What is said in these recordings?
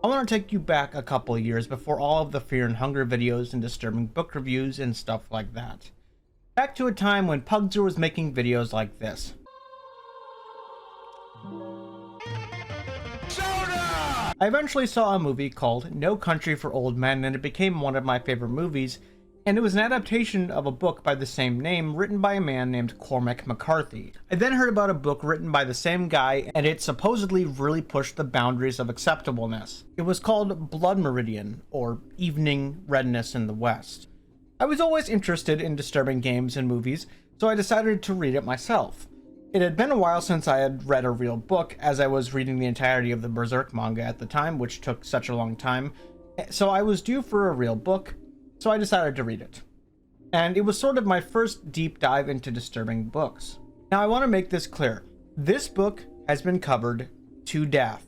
I want to take you back a couple of years before all of the fear and hunger videos and disturbing book reviews and stuff like that. Back to a time when Pugzer was making videos like this. Soda! I eventually saw a movie called No Country for Old Men, and it became one of my favorite movies, and it was an adaptation of a book by the same name written by a man named Cormac McCarthy. I then heard about a book written by the same guy, and it supposedly really pushed the boundaries of acceptableness. It was called Blood Meridian, or Evening Redness in the West. I was always interested in disturbing games and movies, so I decided to read it myself. It had been a while since I had read a real book, as I was reading the entirety of the Berserk manga at the time, which took such a long time, so I was due for a real book, so I decided to read it. And it was sort of my first deep dive into disturbing books. Now I want to make this clear. This book has been covered to death.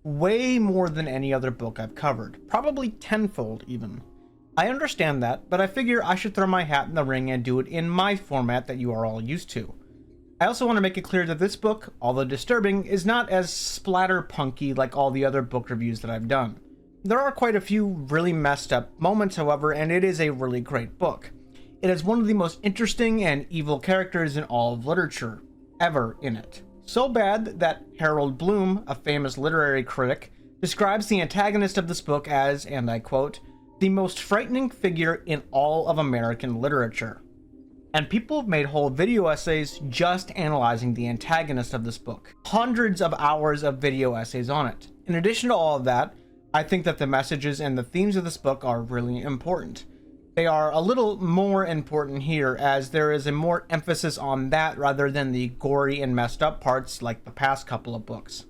Way more than any other book I've covered. Probably tenfold even. I understand that, but I figure I should throw my hat in the ring and do it in my format that you are all used to. I also want to make it clear that this book, although disturbing, is not as splatter-punky like all the other book reviews that I've done. There are quite a few really messed up moments, however, and it is a really great book. It has one of the most interesting and evil characters in all of literature, ever in it. So bad that Harold Bloom, a famous literary critic, describes the antagonist of this book as, and I quote, the most frightening figure in all of American literature. And people have made whole video essays just analyzing the antagonist of this book. Hundreds of hours of video essays on it. In addition to all of that, I think that the messages and the themes of this book are really important. They are a little more important here, as there is a more emphasis on that rather than the gory and messed up parts like the past couple of books.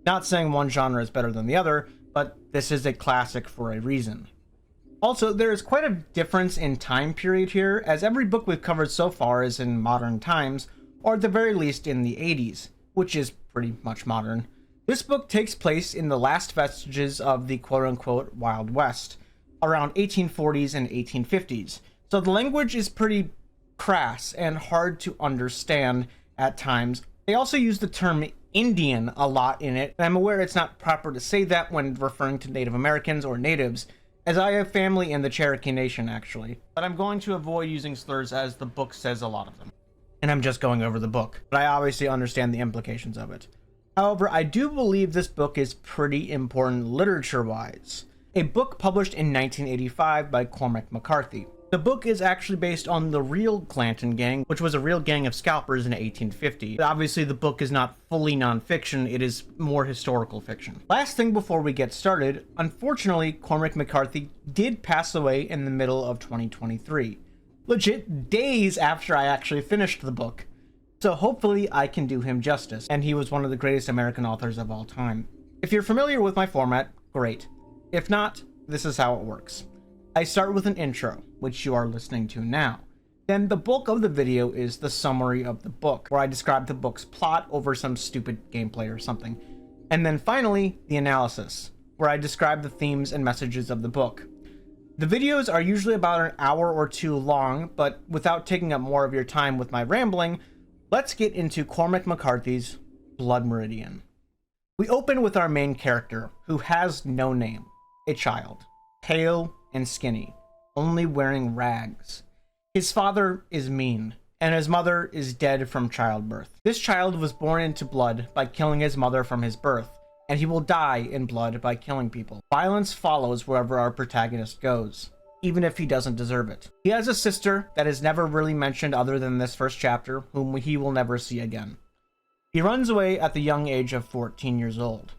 Not saying one genre is better than the other, but this is a classic for a reason. Also, there is quite a difference in time period here, as every book we've covered so far is in modern times, or at the very least in the 80s, which is pretty much modern. This book takes place in the last vestiges of the quote-unquote Wild West, around 1840s and 1850s, so the language is pretty crass and hard to understand at times. They also use the term Indian a lot in it, and I'm aware it's not proper to say that when referring to Native Americans or natives, as I have family in the Cherokee Nation actually, but I'm going to avoid using slurs as the book says a lot of them. And I'm just going over the book, but I obviously understand the implications of it. However, I do believe this book is pretty important literature-wise. A book published in 1985 by Cormac McCarthy. The book is actually based on the real Glanton gang, which was a real gang of scalpers in 1850. Obviously, the book is not fully non-fiction, it is more historical fiction. Last thing before we get started, unfortunately, Cormac McCarthy did pass away in the middle of 2023. Legit days after I actually finished the book. So hopefully I can do him justice, and he was one of the greatest American authors of all time. If you're familiar with my format, great. If not, this is how it works. I start with an intro, which you are listening to now. Then the bulk of the video is the summary of the book, where I describe the book's plot over some stupid gameplay or something. And then finally, the analysis, where I describe the themes and messages of the book. The videos are usually about an hour or two long, but without taking up more of your time with my rambling, let's get into Cormac McCarthy's Blood Meridian. We open with our main character, who has no name, a child, pale and skinny, only wearing rags. His father is mean, and his mother is dead from childbirth. This child was born into blood by killing his mother from his birth, and he will die in blood by killing people. Violence follows wherever our protagonist goes, even if he doesn't deserve it. He has a sister that is never really mentioned other than this first chapter, whom he will never see again. He runs away at the young age of 14 years old.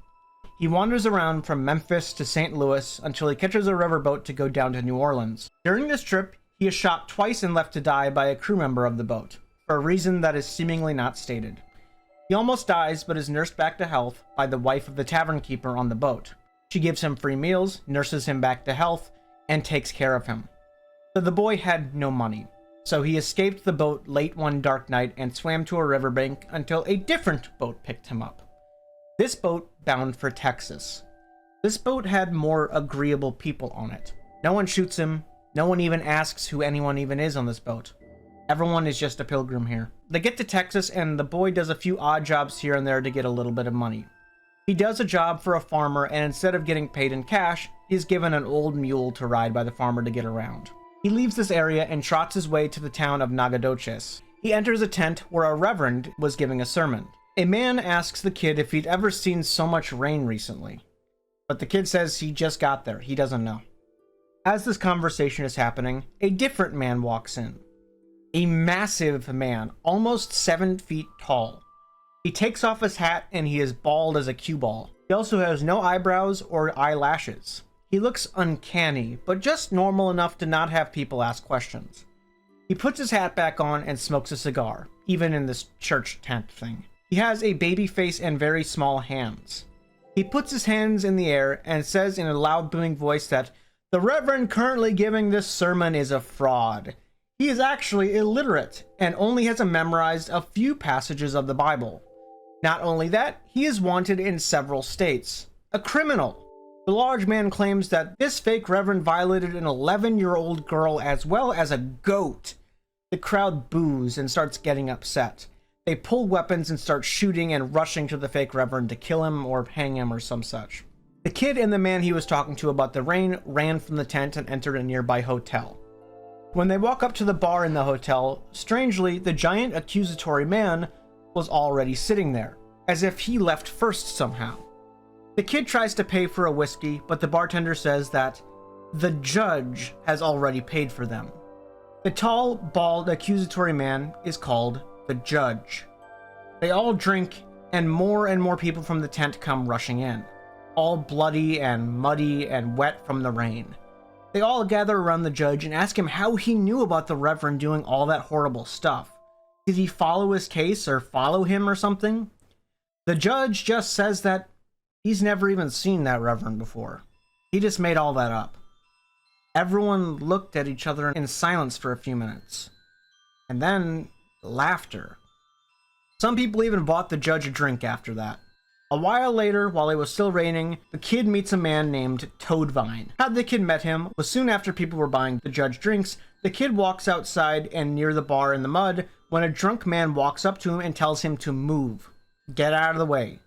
He wanders around from Memphis to St. Louis until he catches a riverboat to go down to New Orleans. During this trip, he is shot twice and left to die by a crew member of the boat, for a reason that is seemingly not stated. He almost dies, but is nursed back to health by the wife of the tavern keeper on the boat. She gives him free meals, nurses him back to health, and takes care of him. So the boy had no money, so he escaped the boat late one dark night and swam to a riverbank until a different boat picked him up. This boat bound for Texas. This boat had more agreeable people on it. No one shoots him, no one even asks who anyone even is on this boat. Everyone is just a pilgrim here. They get to Texas and the boy does a few odd jobs here and there to get a little bit of money. He He does a job for a farmer, and instead of getting paid in cash, he's given an old mule to ride by the farmer to get around. He leaves this area and trots his way to the town of Nagadoches. He enters a tent where a reverend was giving a sermon. A man asks the kid if he'd ever seen so much rain recently, but the kid says he just got there, he doesn't know. As this conversation is happening, a different man walks in. A massive man, almost 7 feet tall. He takes off his hat and he is bald as a cue ball. He also has no eyebrows or eyelashes. He looks uncanny, but just normal enough to not have people ask questions. He puts his hat back on and smokes a cigar, even in this church tent thing. He has a baby face and very small hands. He puts his hands in the air and says in a loud booming voice that the reverend currently giving this sermon is a fraud. He is actually illiterate and only has memorized a few passages of the Bible. Not only that, he is wanted in several states. A criminal. The large man claims that this fake reverend violated an 11-year-old girl as well as a goat. The crowd boos and starts getting upset. They pull weapons and start shooting and rushing to the fake reverend to kill him or hang him or some such. The kid and the man he was talking to about the rain ran from the tent and entered a nearby hotel. When they walk up to the bar in the hotel, strangely, the giant accusatory man was already sitting there, as if he left first somehow. The kid tries to pay for a whiskey, but the bartender says that the judge has already paid for them. The tall, bald, accusatory man is called the judge. They all drink, and more people from the tent come rushing in, all bloody and muddy and wet from the rain. They all gather around the judge and ask him how he knew about the reverend doing all that horrible stuff. Did he follow his case or follow him or something? The judge just says that he's never even seen that reverend before. He just made all that up. Everyone looked at each other in silence for a few minutes. And then, laughter. Some people even bought the judge a drink after that. A while later, while it was still raining, the kid meets a man named Toadvine. How the kid met him was soon after people were buying the judge drinks. The kid walks outside and near the bar in the mud when a drunk man walks up to him and tells him to move. Get out of the way.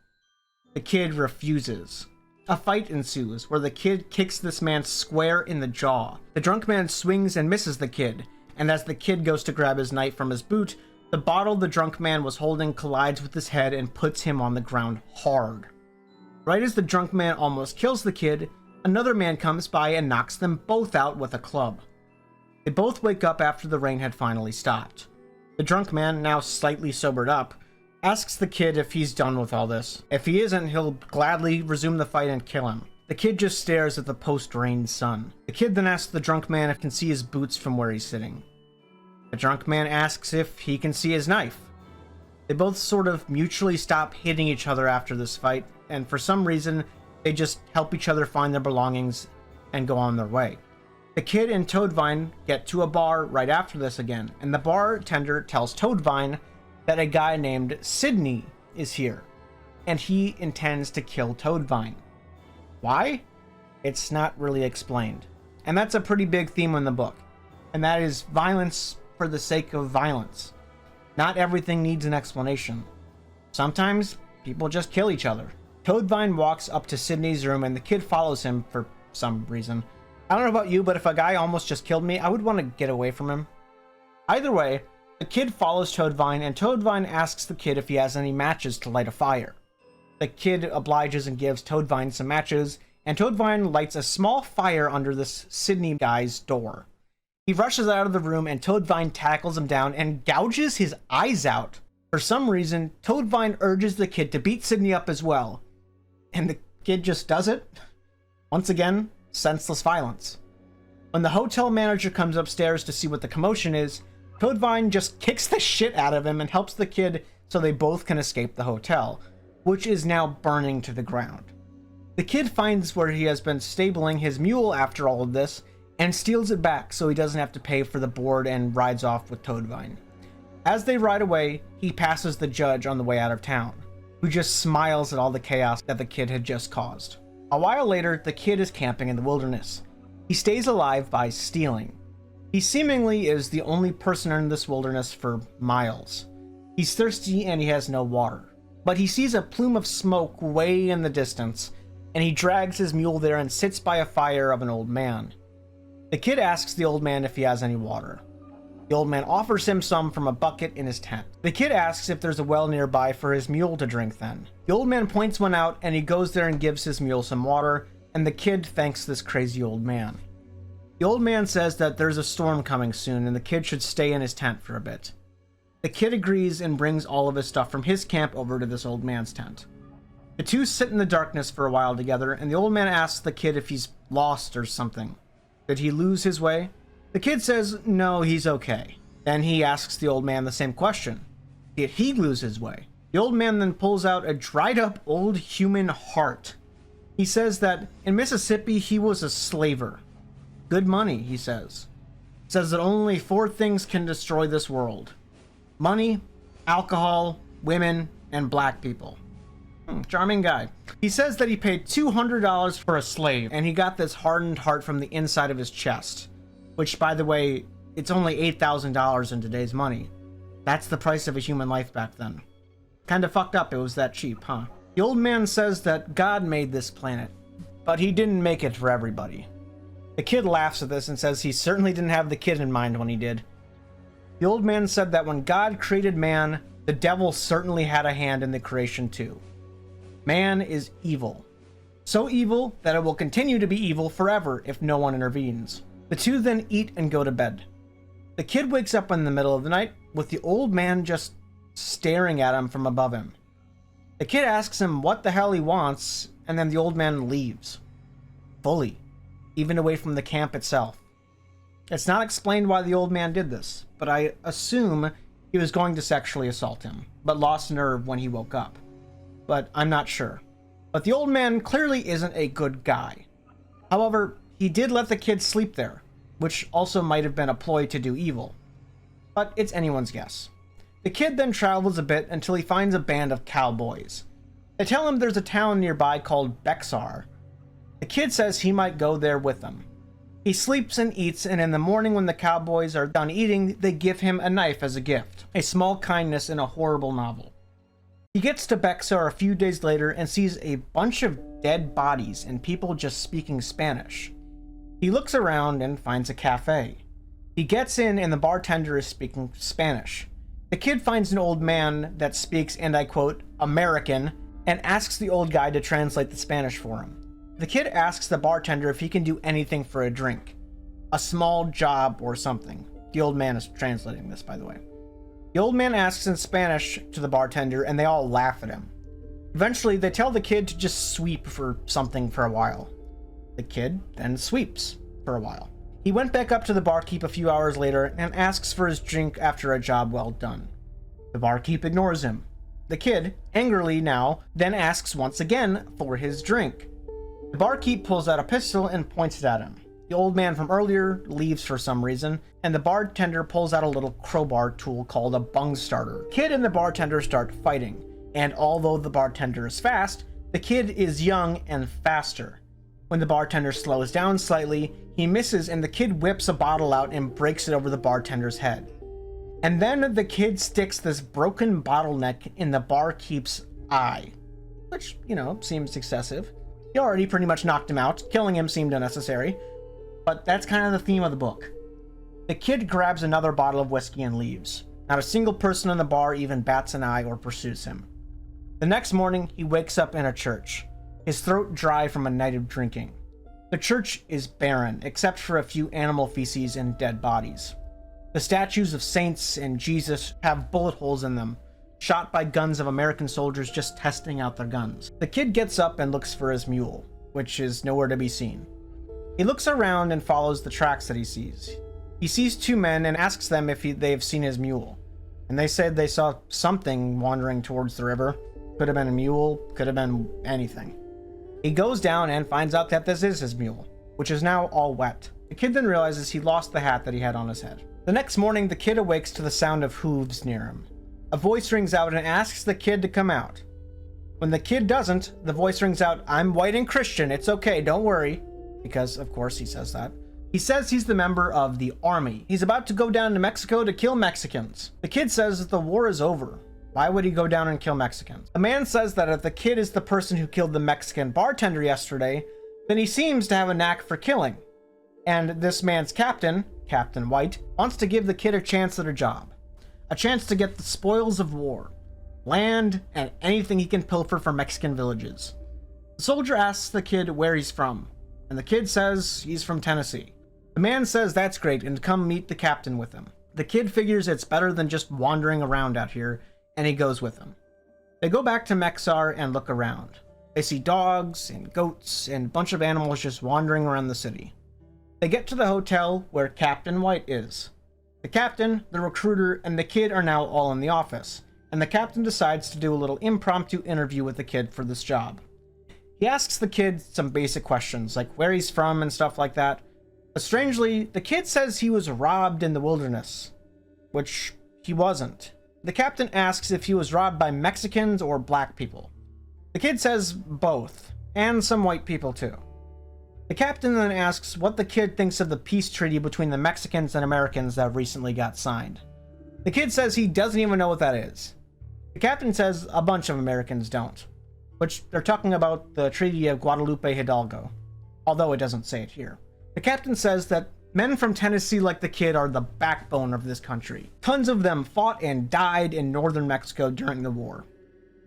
The kid refuses. A fight ensues where the kid kicks this man square in the jaw. The drunk man swings and misses the kid, and as the kid goes to grab his knife from his boot, the bottle the drunk man was holding collides with his head and puts him on the ground hard. Right as the drunk man almost kills the kid, another man comes by and knocks them both out with a club. They both wake up after the rain had finally stopped. The drunk man, now slightly sobered up, asks the kid if he's done with all this. If he isn't, he'll gladly resume the fight and kill him. The kid just stares at the post-rain sun. The kid then asks the drunk man if he can see his boots from where he's sitting. The drunk man asks if he can see his knife. They both sort of mutually stop hitting each other after this fight, and for some reason, they just help each other find their belongings and go on their way. The kid and Toadvine get to a bar right after this again, and the bartender tells Toadvine that a guy named Sydney is here, and he intends to kill Toadvine. Why? It's not really explained. And that's a pretty big theme in the book, and that is violence for the sake of violence. Not everything needs an explanation. Sometimes people just kill each other. Toadvine walks up to Sydney's room and the kid follows him for some reason. I don't know about you, but if a guy almost just killed me, I would want to get away from him. Either way, the kid follows Toadvine and Toadvine asks the kid if he has any matches to light a fire. The kid obliges and gives Toadvine some matches, and Toadvine lights a small fire under this Sydney guy's door. He rushes out of the room and Toadvine tackles him down and gouges his eyes out. For some reason, Toadvine urges the kid to beat Sydney up as well. And the kid just does it. Once again, senseless violence. When the hotel manager comes upstairs to see what the commotion is, Toadvine just kicks the shit out of him and helps the kid so they both can escape the hotel, which is now burning to the ground. The kid finds where he has been stabling his mule after all of this, and steals it back so he doesn't have to pay for the board and rides off with Toadvine. As they ride away, he passes the judge on the way out of town, who just smiles at all the chaos that the kid had just caused. A while later, the kid is camping in the wilderness. He stays alive by stealing. He seemingly is the only person in this wilderness for miles. He's thirsty and he has no water. But he sees a plume of smoke way in the distance, and he drags his mule there and sits by a fire of an old man. The kid asks the old man if he has any water. The old man offers him some from a bucket in his tent. The kid asks if there's a well nearby for his mule to drink then. The old man points one out, and he goes there and gives his mule some water, and the kid thanks this crazy old man. The old man says that there's a storm coming soon and the kid should stay in his tent for a bit. The kid agrees and brings all of his stuff from his camp over to this old man's tent. The two sit in the darkness for a while together, and the old man asks the kid if he's lost or something. Did he lose his way? The kid says no, he's okay. Then he asks the old man the same question. Did he lose his way? The old man then pulls out a dried up old human heart. He says that in Mississippi he was a slaver. Good money, he says. Says that only 4 things can destroy this world: money, alcohol, women, and black people. Charming guy. He says that he paid $200 for a slave, and he got this hardened heart from the inside of his chest. Which, by the way, it's only $8,000 in today's money. That's the price of a human life back then. Kinda fucked up it was that cheap, huh? The old man says that God made this planet, but he didn't make it for everybody. The kid laughs at this and says he certainly didn't have the kid in mind when he did. The old man said that when God created man, the devil certainly had a hand in the creation too. Man is evil. So evil that it will continue to be evil forever if no one intervenes. The two then eat and go to bed. The kid wakes up in the middle of the night with the old man just staring at him from above him. The kid asks him what the hell he wants, and then the old man leaves. Fully. Even away from the camp itself. It's not explained why the old man did this, but I assume he was going to sexually assault him, but lost nerve when he woke up. But I'm not sure. But the old man clearly isn't a good guy. However, he did let the kid sleep there, which also might have been a ploy to do evil. But it's anyone's guess. The kid then travels a bit until he finds a band of cowboys. They tell him there's a town nearby called Bexar. The kid says he might go there with them. He sleeps and eats, and in the morning when the cowboys are done eating, they give him a knife as a gift. A small kindness in a horrible novel. He gets to Bexar a few days later and sees a bunch of dead bodies and people just speaking Spanish. He looks around and finds a cafe. He gets in and the bartender is speaking Spanish. The kid finds an old man that speaks, and I quote, American, and asks the old guy to translate the Spanish for him. The kid asks the bartender if he can do anything for a drink. A small job or something. The old man is translating this, by the way. The old man asks in Spanish to the bartender, and they all laugh at him. Eventually, they tell the kid to just sweep for something for a while. The kid then sweeps for a while. He went back up to the barkeep a few hours later and asks for his drink after a job well done. The barkeep ignores him. The kid, angrily now, then asks once again for his drink. The barkeep pulls out a pistol and points it at him. The old man from earlier leaves for some reason, and the bartender pulls out a little crowbar tool called a bung starter. Kid and the bartender start fighting, and although the bartender is fast, the kid is young and faster. When the bartender slows down slightly, he misses and the kid whips a bottle out and breaks it over the bartender's head. And then the kid sticks this broken bottleneck in the barkeep's eye, which, seems excessive. He already pretty much knocked him out. Killing him seemed unnecessary. But that's kind of the theme of the book. The kid grabs another bottle of whiskey and leaves. Not a single person in the bar even bats an eye or pursues him. The next morning, he wakes up in a church, his throat dry from a night of drinking. The church is barren, except for a few animal feces and dead bodies. The statues of saints and Jesus have bullet holes in them, shot by guns of American soldiers just testing out their guns. The kid gets up and looks for his mule, which is nowhere to be seen. He looks around and follows the tracks that he sees. He sees 2 men and asks them if they have seen his mule. And they said they saw something wandering towards the river. Could have been a mule, could have been anything. He goes down and finds out that this is his mule, which is now all wet. The kid then realizes he lost the hat that he had on his head. The next morning, the kid awakes to the sound of hooves near him. A voice rings out and asks the kid to come out. When the kid doesn't, the voice rings out, I'm white and Christian, it's okay, don't worry. Because, of course, he says that. He says he's the member of the army. He's about to go down to Mexico to kill Mexicans. The kid says that the war is over. Why would he go down and kill Mexicans? The man says that if the kid is the person who killed the Mexican bartender yesterday, then he seems to have a knack for killing. And this man's captain, Captain White, wants to give the kid a chance at a job. A chance to get the spoils of war, land, and anything he can pilfer from Mexican villages. The soldier asks the kid where he's from, and the kid says he's from Tennessee. The man says that's great and to come meet the captain with him. The kid figures it's better than just wandering around out here, and he goes with him. They go back to Mexar and look around. They see dogs and goats and a bunch of animals just wandering around the city. They get to the hotel where Captain White is. The captain, the recruiter, and the kid are now all in the office, and the captain decides to do a little impromptu interview with the kid for this job. He asks the kid some basic questions, like where he's from and stuff like that. But strangely, the kid says he was robbed in the wilderness, which he wasn't. The captain asks if he was robbed by Mexicans or black people. The kid says both, and some white people too. The captain then asks what the kid thinks of the peace treaty between the Mexicans and Americans that recently got signed. The kid says he doesn't even know what that is. The captain says a bunch of Americans don't, which they're talking about the Treaty of Guadalupe Hidalgo, although it doesn't say it here. The captain says that men from Tennessee like the kid are the backbone of this country. Tons of them fought and died in northern Mexico during the war.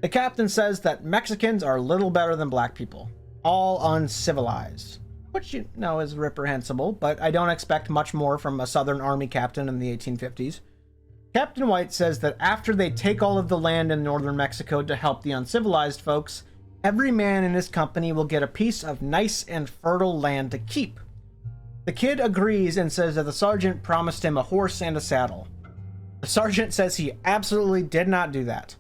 The captain says that Mexicans are little better than black people, all uncivilized, which you know is reprehensible, but I don't expect much more from a Southern Army captain in the 1850s. Captain White says that after they take all of the land in northern Mexico to help the uncivilized folks, every man in his company will get a piece of nice and fertile land to keep. The kid agrees and says that the sergeant promised him a horse and a saddle. The sergeant says he absolutely did not do that,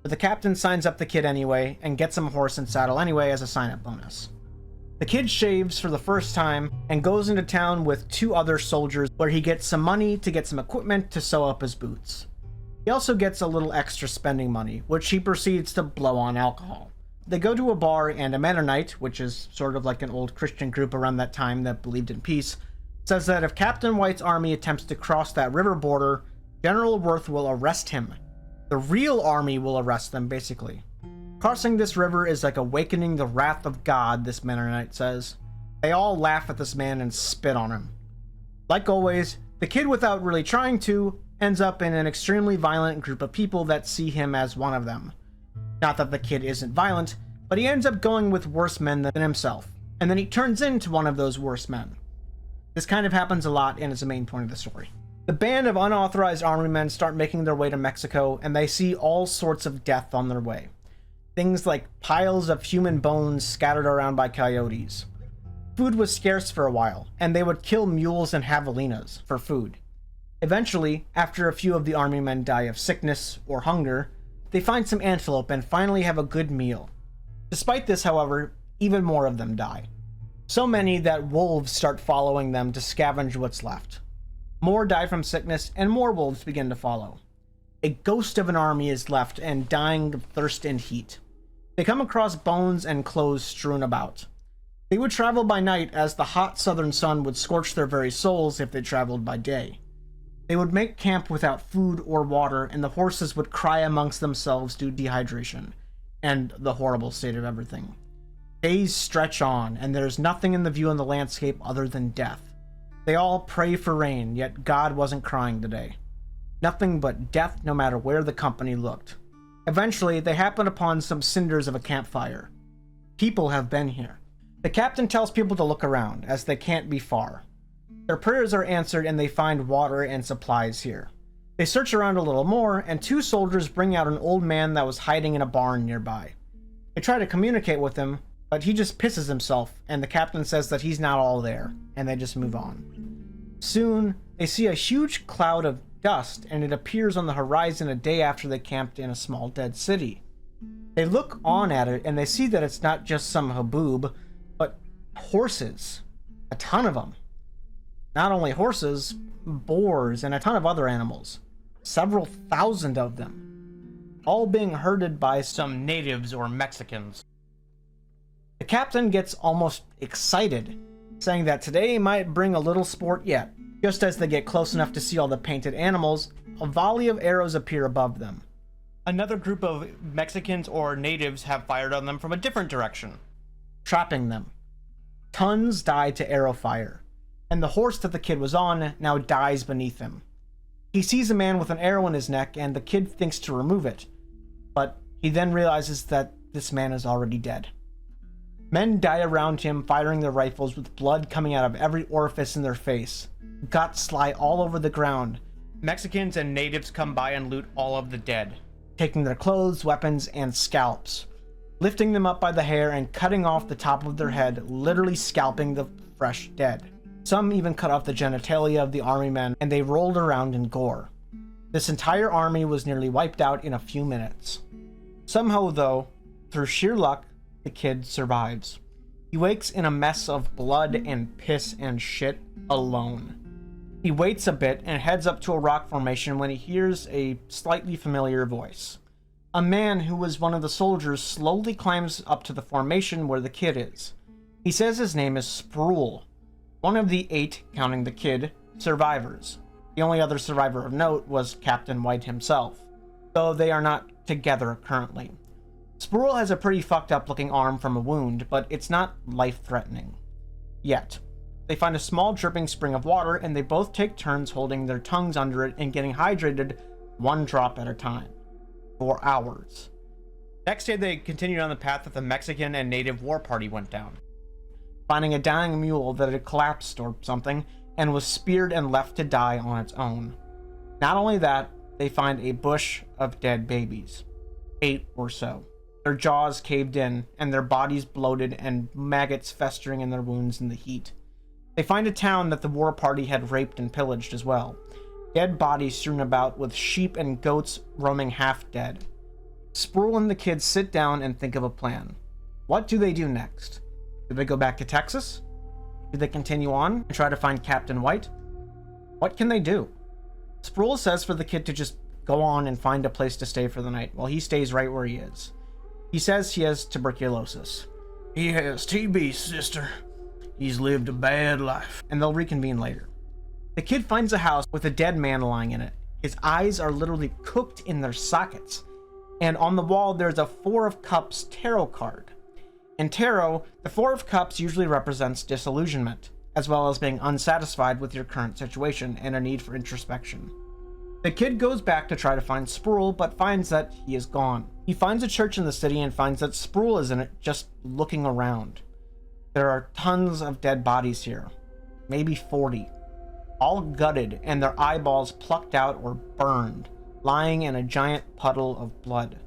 but the captain signs up the kid anyway and gets him a horse and saddle anyway as a sign-up bonus. The kid shaves for the first time and goes into town with two other soldiers where he gets some money to get some equipment to sew up his boots. He also gets a little extra spending money, which he proceeds to blow on alcohol. They go to a bar, and a Mennonite, which is sort of like an old Christian group around that time that believed in peace, says that if Captain White's army attempts to cross that river border, General Worth will arrest him. The real army will arrest them, basically. Crossing this river is like awakening the wrath of God, this Mennonite says. They all laugh at this man and spit on him. Like always, the kid, without really trying to, ends up in an extremely violent group of people that see him as one of them. Not that the kid isn't violent, but he ends up going with worse men than himself, and then he turns into one of those worse men. This kind of happens a lot and is the main point of the story. The band of unauthorized army men start making their way to Mexico, and they see all sorts of death on their way. Things like piles of human bones scattered around by coyotes. Food was scarce for a while, and they would kill mules and javelinas for food. Eventually, after a few of the army men die of sickness or hunger, they find some antelope and finally have a good meal. Despite this, however, even more of them die. So many that wolves start following them to scavenge what's left. More die from sickness, and more wolves begin to follow. A ghost of an army is left and dying of thirst and heat. They come across bones and clothes strewn about. They would travel by night, as the hot southern sun would scorch their very souls if they traveled by day. They would make camp without food or water, and the horses would cry amongst themselves due to dehydration and the horrible state of everything. Days stretch on, and there's nothing in the view in the landscape other than death. They all pray for rain, yet God wasn't crying today. Nothing but death no matter where the company looked. Eventually, they happen upon some cinders of a campfire. People have been here. The captain tells people to look around, as they can't be far. Their prayers are answered and they find water and supplies here. They search around a little more, and two soldiers bring out an old man that was hiding in a barn nearby. They try to communicate with him, but he just pisses himself, and the captain says that he's not all there, and they just move on. Soon, they see a huge cloud of dust, and it appears on the horizon a day after they camped in a small dead city. They look on at it, and they see that it's not just some haboob, but horses. A ton of them. Not only horses, boars, and a ton of other animals. Several thousand of them. All being herded by some natives or Mexicans. The captain gets almost excited, saying that today might bring a little sport yet. Just as they get close enough to see all the painted animals, a volley of arrows appear above them. Another group of Mexicans or natives have fired on them from a different direction, trapping them. Tons die to arrow fire, and the horse that the kid was on now dies beneath him. He sees a man with an arrow in his neck, and the kid thinks to remove it, but he then realizes that this man is already dead. Men die around him, firing their rifles with blood coming out of every orifice in their face. Guts lie all over the ground. Mexicans and natives come by and loot all of the dead, taking their clothes, weapons, and scalps, lifting them up by the hair and cutting off the top of their head, literally scalping the fresh dead. Some even cut off the genitalia of the army men, and they rolled around in gore. This entire army was nearly wiped out in a few minutes. Somehow, though, through sheer luck, the kid survives. He wakes in a mess of blood and piss and shit alone. He waits a bit and heads up to a rock formation when he hears a slightly familiar voice. A man who was one of the soldiers slowly climbs up to the formation where the kid is. He says his name is Sproul, one of the 8, counting the kid, survivors. The only other survivor of note was Captain White himself, though they are not together currently. Sproul has a pretty fucked up looking arm from a wound, but it's not life-threatening. Yet. They find a small dripping spring of water, and they both take turns holding their tongues under it and getting hydrated 1 drop at a time. For hours. Next day, they continued on the path that the Mexican and native war party went down, finding a dying mule that had collapsed or something and was speared and left to die on its own. Not only that, they find a bush of dead babies. 8 or so. Their jaws caved in, and their bodies bloated and maggots festering in their wounds in the heat. They find a town that the war party had raped and pillaged as well. Dead bodies strewn about, with sheep and goats roaming half dead. Sproul and the kids sit down and think of a plan. What do they do next? Do they go back to Texas? Do they continue on and try to find Captain White? What can they do? Sproul says for the kid to just go on and find a place to stay for the night, while he stays right where he is. He says he has tuberculosis. He has TB, sister. He's lived a bad life. And they'll reconvene later. The kid finds a house with a dead man lying in it. His eyes are literally cooked in their sockets. And on the wall, there's a 4 of Cups tarot card. In tarot, the 4 of Cups usually represents disillusionment, as well as being unsatisfied with your current situation and a need for introspection. The kid goes back to try to find Sproul, but finds that he is gone. He finds a church in the city and finds that Sproul is in it, just looking around. There are tons of dead bodies here, maybe 40, all gutted and their eyeballs plucked out or burned, lying in a giant puddle of blood.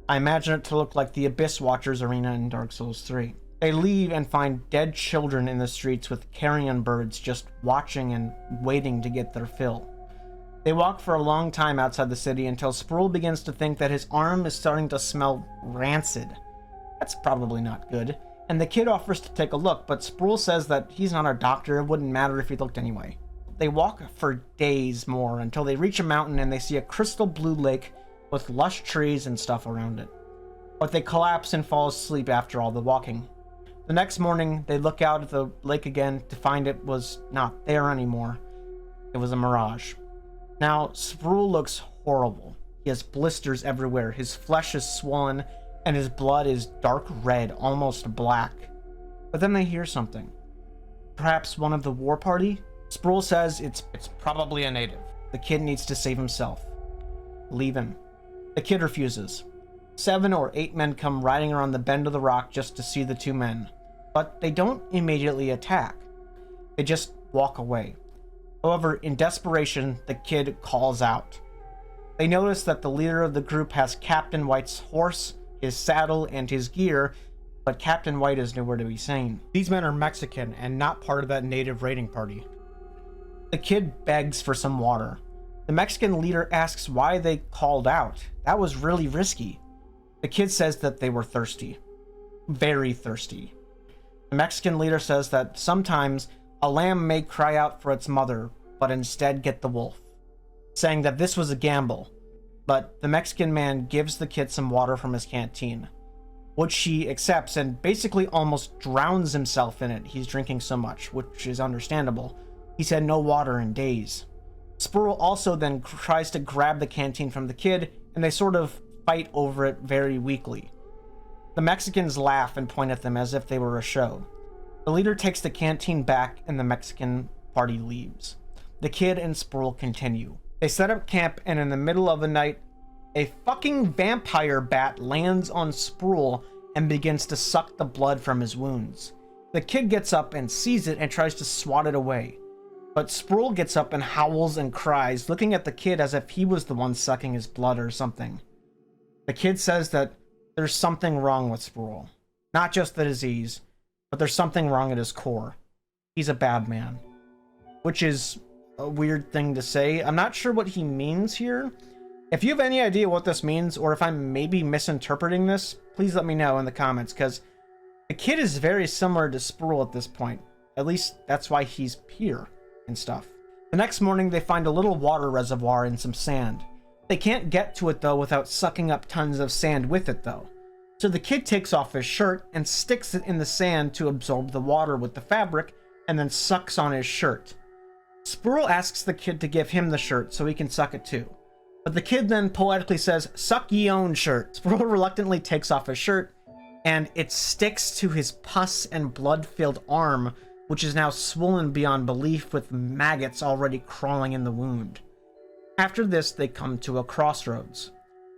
I imagine it to look like the Abyss Watchers arena in Dark Souls 3. They leave and find dead children in the streets with carrion birds just watching and waiting to get their fill. They walk for a long time outside the city until Sproul begins to think that his arm is starting to smell rancid. That's probably not good, and the kid offers to take a look, but Sproul says that he's not a doctor, it wouldn't matter if he looked anyway. They walk for days more until they reach a mountain and they see a crystal blue lake with lush trees and stuff around it. But they collapse and fall asleep after all the walking. The next morning, they look out at the lake again to find it was not there anymore. It was a mirage. Now, Sproul looks horrible. He has blisters everywhere, his flesh is swollen, and his blood is dark red, almost black. But then they hear something. Perhaps one of the war party? Sproul says it's probably a native. The kid needs to save himself. Leave him. The kid refuses. 7 or 8 men come riding around the bend of the rock just to see the 2 men. But they don't immediately attack. They just walk away. However, in desperation, the kid calls out. They notice that the leader of the group has Captain White's horse, his saddle, and his gear, but Captain White is nowhere to be seen. These men are Mexican and not part of that native raiding party. The kid begs for some water. The Mexican leader asks why they called out. That was really risky. The kid says that they were thirsty. Very thirsty. The Mexican leader says that sometimes a lamb may cry out for its mother, but instead get the wolf, saying that this was a gamble. But the Mexican man gives the kid some water from his canteen, which she accepts and basically almost drowns himself in it. He's drinking so much, which is understandable. He's had no water in days. Sproul also then tries to grab the canteen from the kid, and they sort of fight over it very weakly. The Mexicans laugh and point at them as if they were a show. The leader takes the canteen back and the Mexican party leaves. The kid and Sproul continue. They set up camp, and in the middle of the night, a fucking vampire bat lands on Sproul and begins to suck the blood from his wounds. The kid gets up and sees it and tries to swat it away. But Sproul gets up and howls and cries, looking at the kid as if he was the one sucking his blood or something. The kid says that there's something wrong with Sproul. Not just the disease, but there's something wrong at his core. He's a bad man. Which is a weird thing to say. I'm not sure what he means here. If you have any idea what this means, or if I'm maybe misinterpreting this, please let me know in the comments, because the kid is very similar to Sproul at this point. At least that's why he's here and stuff. The next morning, they find a little water reservoir and some sand. They can't get to it though without sucking up tons of sand with it though. So the kid takes off his shirt and sticks it in the sand to absorb the water with the fabric, and then sucks on his shirt. Sproul asks the kid to give him the shirt so he can suck it too. But the kid then poetically says, "Suck ye own shirt." Sproul reluctantly takes off his shirt, and it sticks to his pus and blood-filled arm, which is now swollen beyond belief with maggots already crawling in the wound. After this, they come to a crossroads.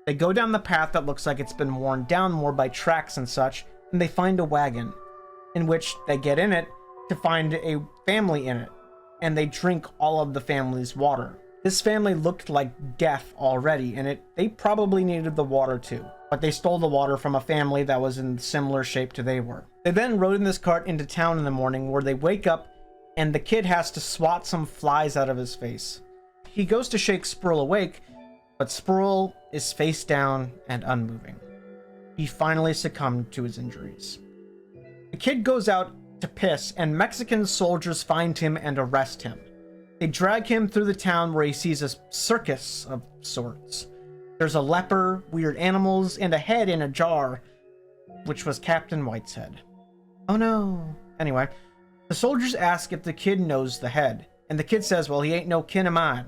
They go down the path that looks like it's been worn down more by tracks and such, and they find a wagon, in which they get in it to find a family in it, and they drink all of the family's water. This family looked like death already, and they probably needed the water too, but they stole the water from a family that was in similar shape to they were. They then rode in this cart into town in the morning, where they wake up and the kid has to swat some flies out of his face. He goes to shake Sproul awake, but Sproul is face down and unmoving. He finally succumbed to his injuries. The kid goes out to piss, and Mexican soldiers find him and arrest him. They drag him through the town, where he sees a circus of sorts. There's a leper, weird animals, and a head in a jar, which was Captain White's head. Oh no. Anyway, the soldiers ask if the kid knows the head, and the kid says, well, he ain't no kin of mine.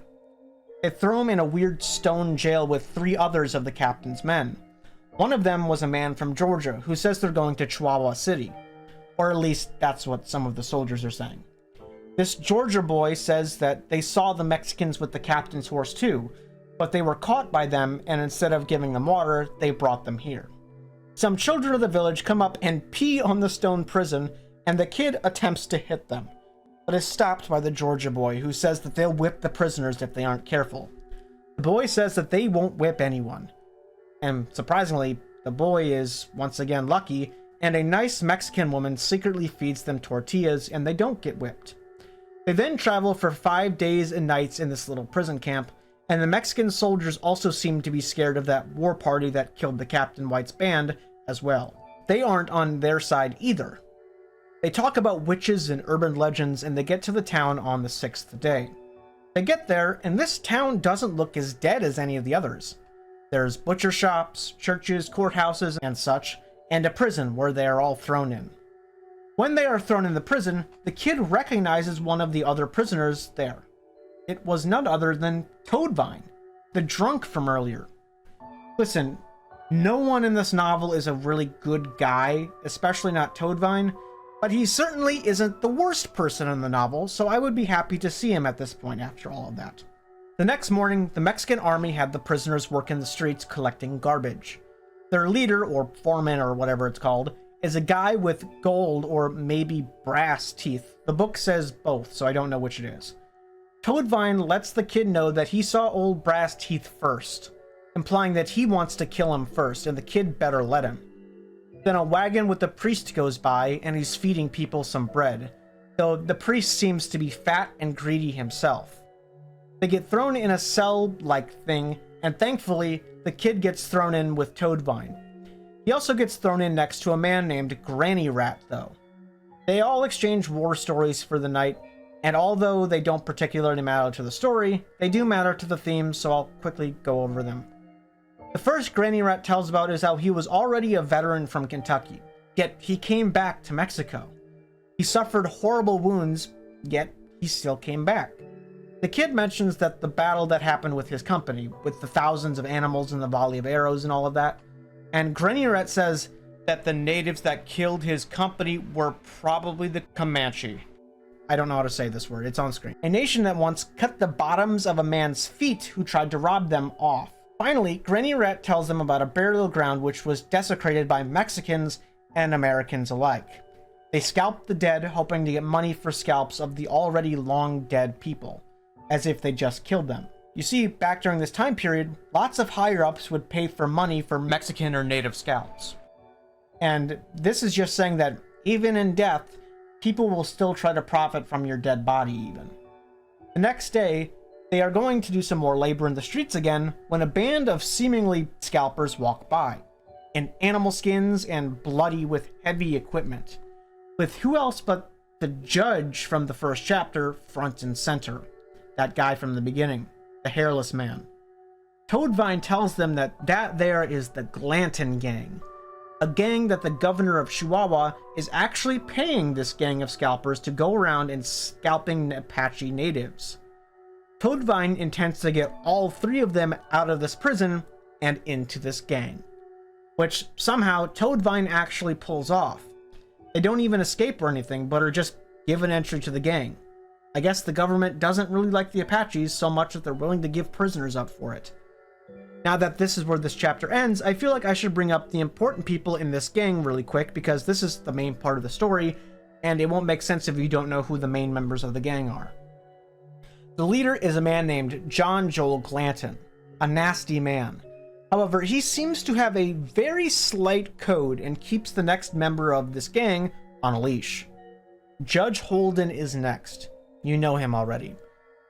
They throw him in a weird stone jail with 3 others of the captain's men. One of them was a man from Georgia who says they're going to Chihuahua City. Or at least that's what some of the soldiers are saying. This Georgia boy says that they saw the Mexicans with the captain's horse too, but they were caught by them, and instead of giving them water, they brought them here. Some children of the village come up and pee on the stone prison, and the kid attempts to hit them, but is stopped by the Georgia boy, who says that they'll whip the prisoners if they aren't careful. The boy says that they won't whip anyone. And surprisingly, the boy is once again lucky, and a nice Mexican woman secretly feeds them tortillas, and they don't get whipped. They then travel for 5 days and nights in this little prison camp, and the Mexican soldiers also seem to be scared of that war party that killed the Captain White's band as well. They aren't on their side either. They talk about witches and urban legends, and they get to the town on the 6th day. They get there, and this town doesn't look as dead as any of the others. There's butcher shops, churches, courthouses, and such, and a prison where they are all thrown in. When they are thrown in the prison, the kid recognizes one of the other prisoners there. It was none other than Toadvine, the drunk from earlier. Listen, no one in this novel is a really good guy, especially not Toadvine, but he certainly isn't the worst person in the novel, so I would be happy to see him at this point after all of that. The next morning, the Mexican army had the prisoners work in the streets collecting garbage. Their leader, or foreman, or whatever it's called, is a guy with gold or maybe brass teeth. The book says both, so I don't know which it is. Toadvine lets the kid know that he saw old brass teeth first, implying that he wants to kill him first, and the kid better let him. Then a wagon with a priest goes by, and he's feeding people some bread, though the priest seems to be fat and greedy himself. They get thrown in a cell-like thing, and thankfully, the kid gets thrown in with Toadvine. He also gets thrown in next to a man named Granny Rat, though. They all exchange war stories for the night, and although they don't particularly matter to the story, they do matter to the theme, so I'll quickly go over them. The first Granny Rat tells about is how he was already a veteran from Kentucky, yet he came back to Mexico. He suffered horrible wounds, yet he still came back. The kid mentions that the battle that happened with his company, with the thousands of animals and the volley of arrows and all of that, and Granny says that the natives that killed his company were probably the Comanche. I don't know how to say this word, it's on screen. A nation that once cut the bottoms of a man's feet who tried to rob them off. Finally, Granny tells them about a burial ground which was desecrated by Mexicans and Americans alike. They scalped the dead, hoping to get money for scalps of the already long dead people, as if they just killed them. You see, back during this time period, lots of higher-ups would pay for money for Mexican or native scalps. And this is just saying that even in death, people will still try to profit from your dead body even. The next day, they are going to do some more labor in the streets again when a band of seemingly scalpers walk by, in animal skins and bloody with heavy equipment, with who else but the judge from the first chapter front and center, that guy from the beginning, the hairless man. Toadvine tells them that there is the Glanton gang, a gang that the governor of Chihuahua is actually paying this gang of scalpers to go around and scalping Apache natives. Toadvine intends to get all three of them out of this prison and into this gang, which somehow Toadvine actually pulls off. They don't even escape or anything, but are just given entry to the gang. I guess the government doesn't really like the Apaches so much that they're willing to give prisoners up for it. Now that this is where this chapter ends, I feel like I should bring up the important people in this gang really quick, because this is the main part of the story, and it won't make sense if you don't know who the main members of the gang are. The leader is a man named John Joel Glanton, a nasty man. However, he seems to have a very slight code and keeps the next member of this gang on a leash. Judge Holden is next. You know him already.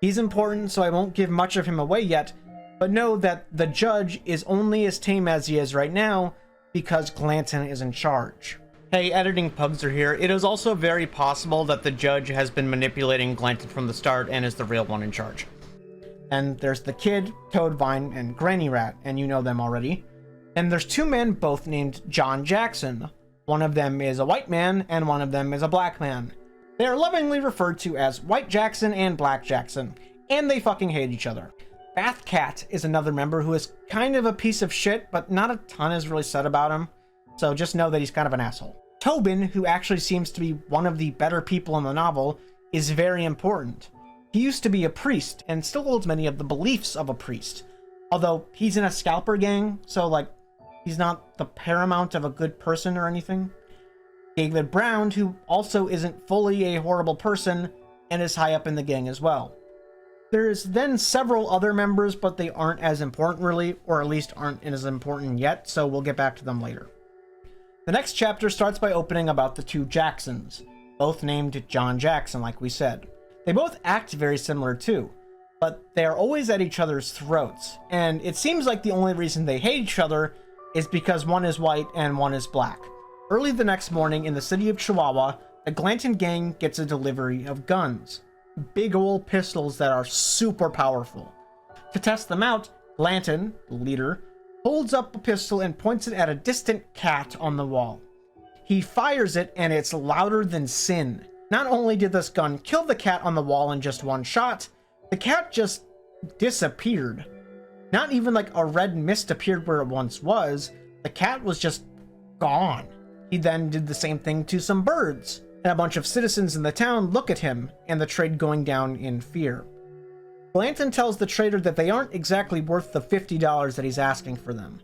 He's important, so I won't give much of him away yet, but know that the judge is only as tame as he is right now because Glanton is in charge. Hey, editing pugs are here. It is also very possible that the judge has been manipulating Glanton from the start and is the real one in charge. And there's the kid, Toadvine, and Granny Rat, and you know them already. And there's two men both named John Jackson. One of them is a white man, and one of them is a black man. They are lovingly referred to as White Jackson and Black Jackson, and they fucking hate each other. Bath Cat is another member who is kind of a piece of shit, but not a ton is really said about him, so just know that he's kind of an asshole. Tobin, who actually seems to be one of the better people in the novel, is very important. He used to be a priest, and still holds many of the beliefs of a priest, although he's in a scalper gang, so like, he's not the paramount of a good person or anything. David Brown, who also isn't fully a horrible person, and is high up in the gang as well. There's then several other members, but they aren't as important really, or at least aren't as important yet, so we'll get back to them later. The next chapter starts by opening about the two Jacksons, both named John Jackson like we said. They both act very similar too, but they are always at each other's throats, and it seems like the only reason they hate each other is because one is white and one is black. Early the next morning in the city of Chihuahua, the Glanton gang gets a delivery of guns. Big old pistols that are super powerful. To test them out, Glanton, the leader, holds up a pistol and points it at a distant cat on the wall. He fires it and it's louder than sin. Not only did this gun kill the cat on the wall in just one shot, the cat just disappeared. Not even like a red mist appeared where it once was, the cat was just gone. He then did the same thing to some birds, and a bunch of citizens in the town look at him and the trade going down in fear. Glanton tells the trader that they aren't exactly worth the $50 that he's asking for them.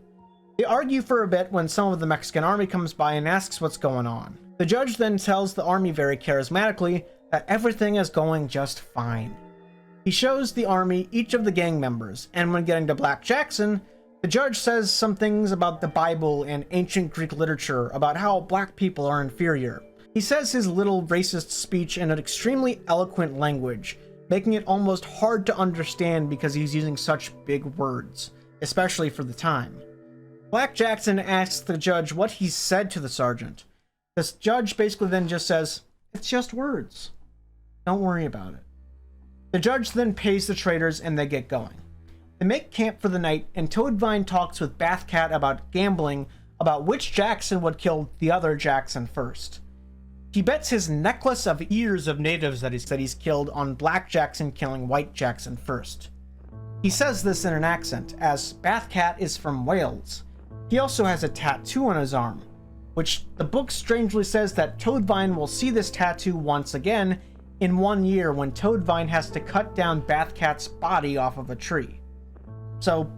They argue for a bit when some of the Mexican army comes by and asks what's going on. The judge then tells the army very charismatically that everything is going just fine. He shows the army each of the gang members, and when getting to Black Jackson, the judge says some things about the Bible and ancient Greek literature about how black people are inferior. He says his little racist speech in an extremely eloquent language, making it almost hard to understand because he's using such big words, especially for the time. Black Jackson asks the judge what he said to the sergeant. This judge basically then just says, "It's just words. Don't worry about it." The judge then pays the traders and they get going. They make camp for the night, and Toadvine talks with Bath Cat about gambling, about which Jackson would kill the other Jackson first. He bets his necklace of ears of natives that he's killed on Black Jackson killing White Jackson first. He says this in an accent, as Bathcat is from Wales. He also has a tattoo on his arm, which the book strangely says that Toadvine will see this tattoo once again in 1 year when Toadvine has to cut down Bathcat's body off of a tree. So,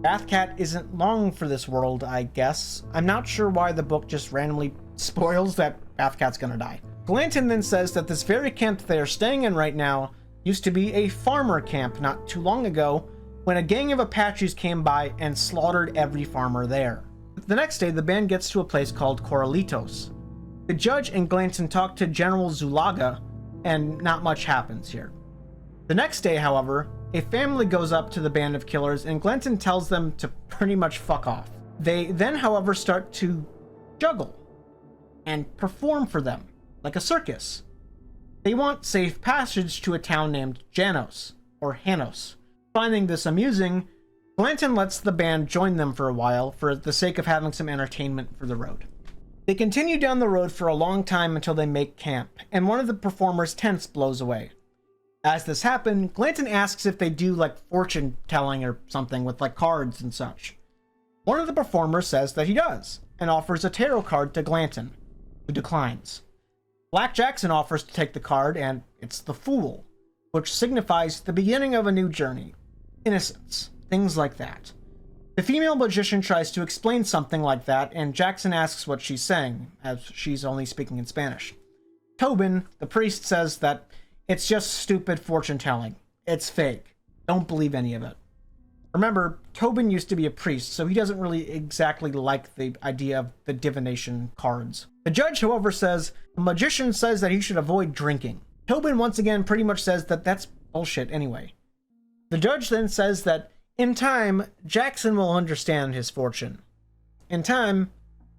Bathcat isn't long for this world, I guess. I'm not sure why the book just randomly spoils that Bathcat's gonna die. Glanton then says that this very camp that they are staying in right now used to be a farmer camp not too long ago when a gang of Apaches came by and slaughtered every farmer there. The next day, the band gets to a place called Corralitos. The judge and Glanton talk to General Zulaga, and not much happens here. The next day, however, a family goes up to the band of killers and Glanton tells them to pretty much fuck off. They then, however, start to juggle and perform for them, like a circus. They want safe passage to a town named Janos, or Hanos. Finding this amusing, Glanton lets the band join them for a while for the sake of having some entertainment for the road. They continue down the road for a long time until they make camp, and one of the performers' tents blows away. As this happens, Glanton asks if they do like fortune telling or something with like cards and such. One of the performers says that he does, and offers a tarot card to Glanton, who declines. Black Jackson offers to take the card, and it's the Fool, which signifies the beginning of a new journey. Innocence, things like that. The female magician tries to explain something like that, and Jackson asks what she's saying, as she's only speaking in Spanish. Tobin, the priest, says that it's just stupid fortune-telling. It's fake. Don't believe any of it. Remember, Tobin used to be a priest, so he doesn't really exactly like the idea of the divination cards. The judge, however, says the magician says that he should avoid drinking. Tobin once again pretty much says that that's bullshit anyway. The judge then says that in time, Jackson will understand his fortune. In time,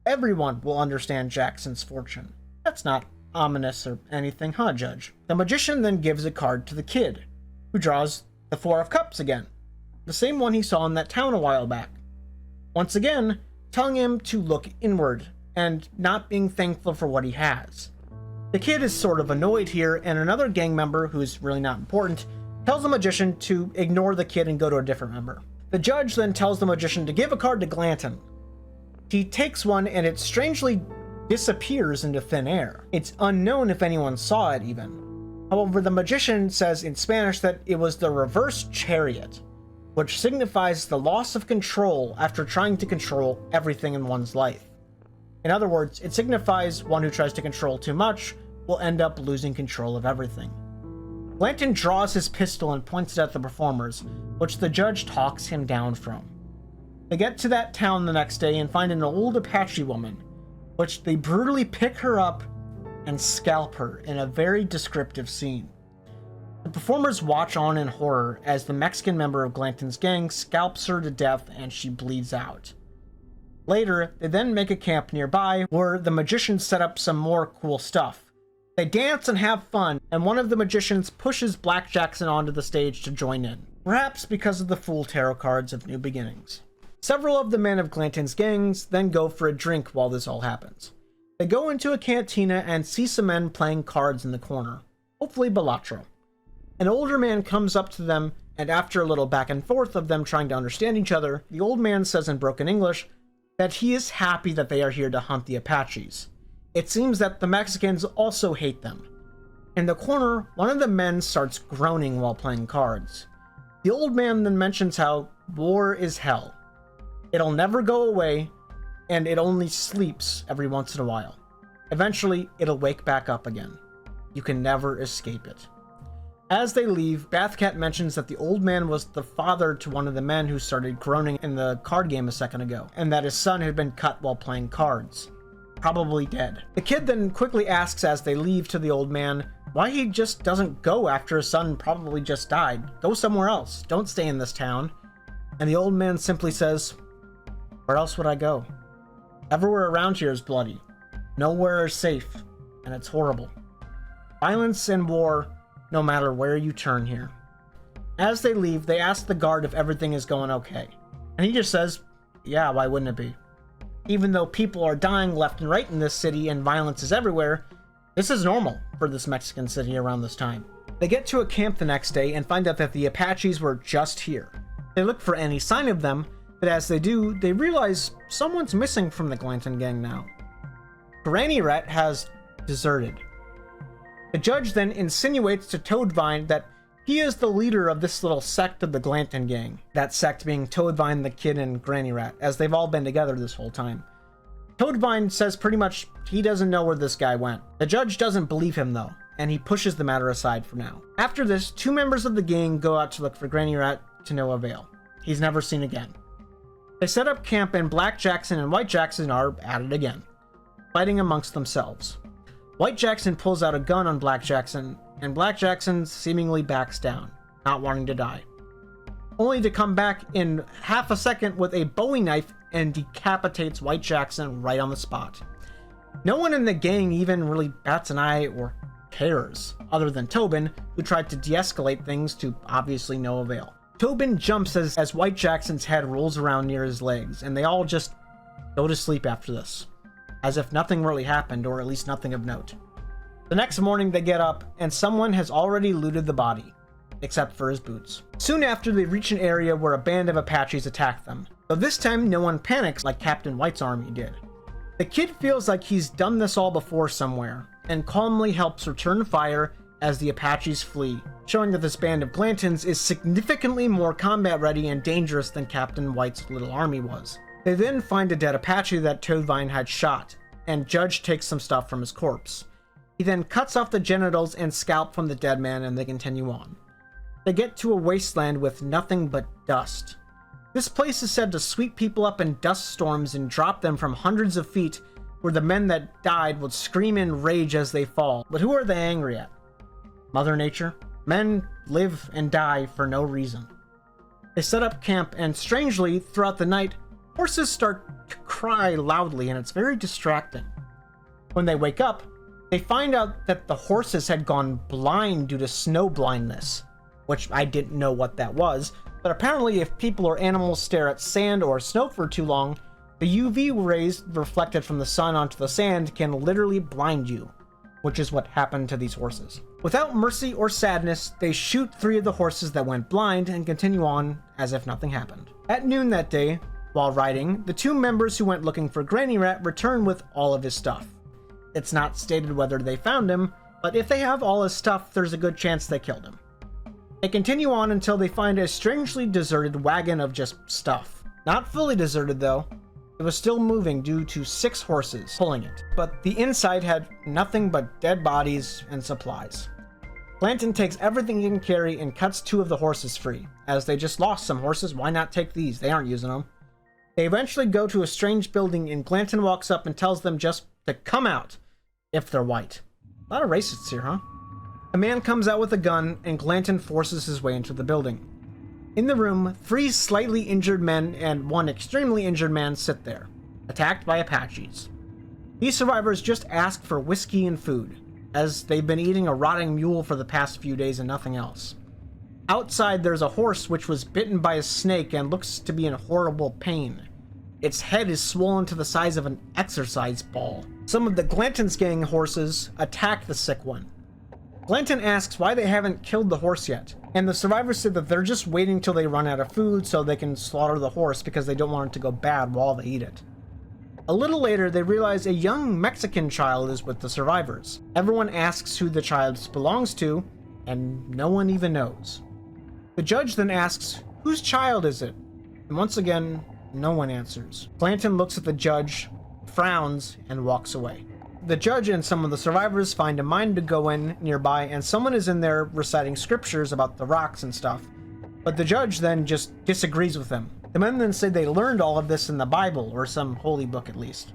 everyone will understand Jackson's fortune. That's not ominous or anything, huh, Judge? The magician then gives a card to the kid, who draws the Four of Cups again, the same one he saw in that town a while back. Once again, telling him to look inward and not being thankful for what he has. The kid is sort of annoyed here, and another gang member, who's really not important, tells the magician to ignore the kid and go to a different member. The judge then tells the magician to give a card to Glanton. He takes one and it strangely disappears into thin air. It's unknown if anyone saw it even. However, the magician says in Spanish that it was the reverse chariot, which signifies the loss of control after trying to control everything in one's life. In other words, it signifies one who tries to control too much will end up losing control of everything. Glanton draws his pistol and points it at the performers, which the judge talks him down from. They get to that town the next day and find an old Apache woman, which they brutally pick her up and scalp her in a very descriptive scene. The performers watch on in horror as the Mexican member of Glanton's gang scalps her to death and she bleeds out. Later, they then make a camp nearby where the magicians set up some more cool stuff. They dance and have fun, and one of the magicians pushes Black Jackson onto the stage to join in, perhaps because of the Fool tarot cards of New Beginnings. Several of the men of Glanton's gangs then go for a drink while this all happens. They go into a cantina and see some men playing cards in the corner, hopefully Balatro. An older man comes up to them, and after a little back and forth of them trying to understand each other, the old man says in broken English that he is happy that they are here to hunt the Apaches. It seems that the Mexicans also hate them. In the corner, one of the men starts groaning while playing cards. The old man then mentions how war is hell. It'll never go away, and it only sleeps every once in a while. Eventually, it'll wake back up again. You can never escape it. As they leave, Bathcat mentions that the old man was the father to one of the men who started groaning in the card game a second ago, and that his son had been cut while playing cards. Probably dead. The kid then quickly asks as they leave to the old man why he just doesn't go after his son probably just died. Go somewhere else. Don't stay in this town. And the old man simply says, "Where else would I go? Everywhere around here is bloody. Nowhere is safe, and it's horrible. Violence and war, no matter where you turn here." As they leave, they ask the guard if everything is going okay. And he just says, "Yeah, why wouldn't it be? Even though people are dying left and right in this city and violence is everywhere, This is normal for this Mexican city around this time. They get to a camp the next day and find out that the Apaches were just here. They look for any sign of them, but as they do, they realize someone's missing from the Glanton gang now. Granny Rat has deserted. The judge then insinuates to Toadvine that he is the leader of this little sect of the Glanton gang. That sect being Toadvine, the kid, and Granny Rat, as they've all been together this whole time. Toadvine says pretty much he doesn't know where this guy went. The judge doesn't believe him though, and he pushes the matter aside for now. After this, 2 members of the gang go out to look for Granny Rat to no avail. He's never seen again. They set up camp and Black Jackson and White Jackson are at it again, fighting amongst themselves. White Jackson pulls out a gun on Black Jackson, and Black Jackson seemingly backs down, not wanting to die. Only to come back in half a second with a Bowie knife and decapitates White Jackson right on the spot. No one in the gang even really bats an eye or cares, other than Tobin, who tried to de-escalate things to obviously no avail. Tobin jumps as White Jackson's head rolls around near his legs, and they all just go to sleep after this, as if nothing really happened, or at least nothing of note. The next morning they get up, and someone has already looted the body, except for his boots. Soon after, they reach an area where a band of Apaches attack them, though this time no one panics like Captain White's army did. The kid feels like he's done this all before somewhere, and calmly helps return fire as the Apaches flee, showing that this band of Glantons is significantly more combat ready and dangerous than Captain White's little army was. They then find a dead Apache that Toadvine had shot, and Judge takes some stuff from his corpse. He then cuts off the genitals and scalp from the dead man, and they continue on. They get to a wasteland with nothing but dust. This place is said to sweep people up in dust storms and drop them from hundreds of feet, where the men that died would scream in rage as they fall. But who are they angry at? Mother Nature? Men live and die for no reason. They set up camp, and strangely, throughout the night, horses start to cry loudly, and it's very distracting. When they wake up, they find out that the horses had gone blind due to snow blindness, which I didn't know what that was, but apparently if people or animals stare at sand or snow for too long, the UV rays reflected from the sun onto the sand can literally blind you, which is what happened to these horses. Without mercy or sadness, they shoot 3 of the horses that went blind and continue on as if nothing happened. At noon that day, while riding, the 2 members who went looking for Granny Rat return with all of his stuff. It's not stated whether they found him, but if they have all his stuff, there's a good chance they killed him. They continue on until they find a strangely deserted wagon of just stuff. Not fully deserted though. It was still moving due to 6 horses pulling it, but the inside had nothing but dead bodies and supplies. Glanton takes everything he can carry and cuts 2 of the horses free. As they just lost some horses, why not take these? They aren't using them. They eventually go to a strange building, and Glanton walks up and tells them just to come out if they're white. A lot of racists here, huh? A man comes out with a gun, and Glanton forces his way into the building. In the room, 3 slightly injured men and 1 extremely injured man sit there, attacked by Apaches. These survivors just ask for whiskey and food, as they've been eating a rotting mule for the past few days and nothing else. Outside, there's a horse which was bitten by a snake and looks to be in horrible pain. Its head is swollen to the size of an exercise ball. Some of the Glanton's gang horses attack the sick one. Glanton asks why they haven't killed the horse yet, and the survivors say that they're just waiting till they run out of food so they can slaughter the horse because they don't want it to go bad while they eat it. A little later, they realize a young Mexican child is with the survivors. Everyone asks who the child belongs to, and no one even knows. The judge then asks, whose child is it? And once again, no one answers. Glanton looks at the judge, frowns, and walks away. The judge and some of the survivors find a mine to go in nearby, and someone is in there reciting scriptures about the rocks and stuff. But the judge then just disagrees with them. The men then say they learned all of this in the Bible, or some holy book at least.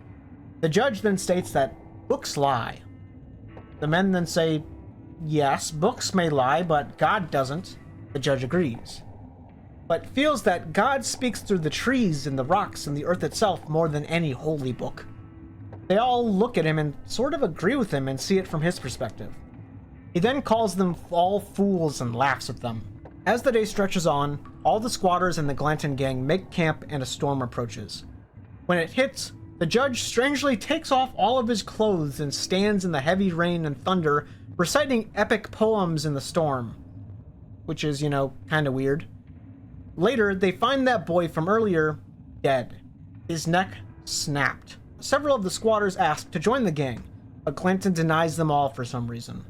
The judge then states that books lie. The men then say, yes, books may lie, but God doesn't. The judge agrees, but feels that God speaks through the trees and the rocks and the earth itself more than any holy book. They all look at him and sort of agree with him and see it from his perspective. He then calls them all fools and laughs at them. As the day stretches on, all the squatters and the Glanton gang make camp and a storm approaches. When it hits, The judge strangely takes off all of his clothes and stands in the heavy rain and thunder, reciting epic poems in the storm. Which is, kind of weird. Later, they find that boy from earlier dead. His neck snapped. Several of the squatters ask to join the gang, but Glanton denies them all for some reason.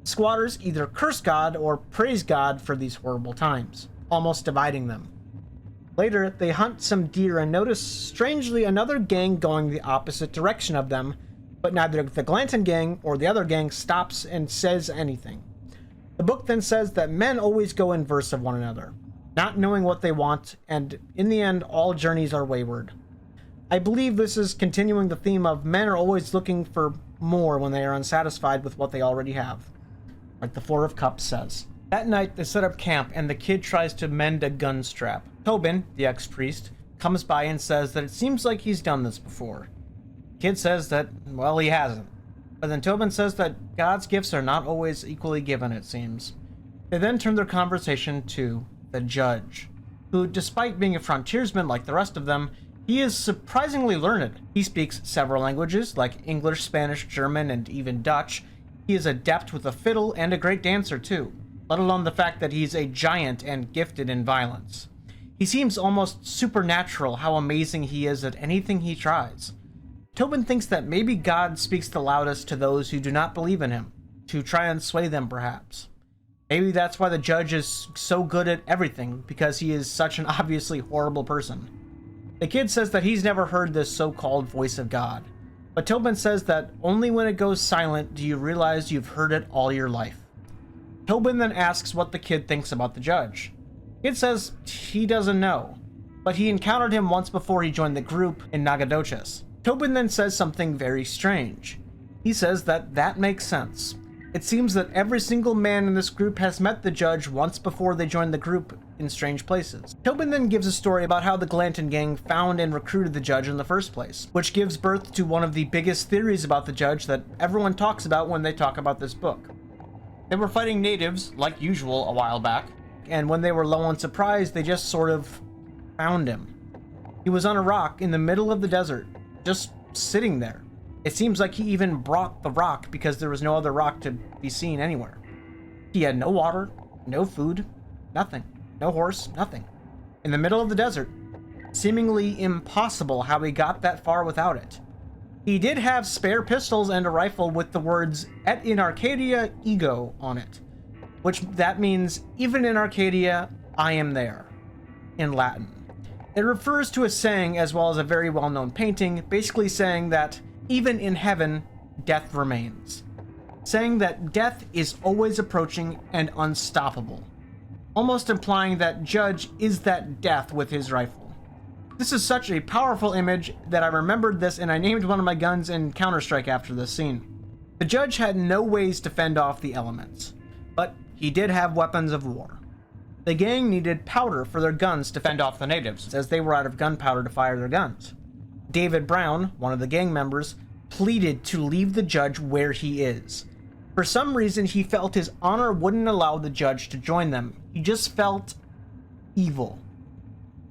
Squatters either curse God or praise God for these horrible times, almost dividing them. Later, they hunt some deer and notice, strangely, another gang going the opposite direction of them, but neither the Glanton gang or the other gang stops and says anything. The book then says that men always go in verse of one another, not knowing what they want, and in the end, all journeys are wayward. I believe this is continuing the theme of men are always looking for more when they are unsatisfied with what they already have, like the Four of Cups says. That night, they set up camp, and the kid tries to mend a gun strap. Tobin, the ex-priest, comes by and says that it seems like he's done this before. Kid says that, well, he hasn't. But then Tobin says that God's gifts are not always equally given, it seems. They then turn their conversation to the judge, who, despite being a frontiersman like the rest of them, he is surprisingly learned. He speaks several languages, like English, Spanish, German, and even Dutch. He is adept with a fiddle and a great dancer, too, let alone the fact that he's a giant and gifted in violence. He seems almost supernatural how amazing he is at anything he tries. Tobin thinks that maybe God speaks the loudest to those who do not believe in him, to try and sway them perhaps. Maybe that's why the judge is so good at everything, because he is such an obviously horrible person. The kid says that he's never heard this so-called voice of God, but Tobin says that only when it goes silent do you realize you've heard it all your life. Tobin then asks what the kid thinks about the judge. Kid says he doesn't know, but he encountered him once before he joined the group in Nagadoches. Tobin then says something very strange. He says that makes sense. It seems that every single man in this group has met the judge once before they joined the group in strange places. Tobin then gives a story about how the Glanton gang found and recruited the judge in the first place, which gives birth to one of the biggest theories about the judge that everyone talks about when they talk about this book. They were fighting natives, like usual, a while back, and when they were low on supplies, they just sort of found him. He was on a rock in the middle of the desert, just sitting there. It seems like he even brought the rock because there was no other rock to be seen anywhere. He had no water, no food, nothing. No horse, nothing. In the middle of the desert. Seemingly impossible how he got that far without it. He did have spare pistols and a rifle with the words "Et in Arcadia ego" on it, which that means even in Arcadia, I am there, in Latin. It refers to a saying as well as a very well-known painting, basically saying that even in heaven, death remains. Saying that death is always approaching and unstoppable. Almost implying that Judge is that death with his rifle. This is such a powerful image that I remembered this and I named one of my guns in Counter-Strike after this scene. The Judge had no ways to fend off the elements, but he did have weapons of war. The gang needed powder for their guns to fend off the natives, as they were out of gunpowder to fire their guns. David Brown, one of the gang members, pleaded to leave the Judge where he is. For some reason, he felt his honor wouldn't allow the Judge to join them. He just felt evil.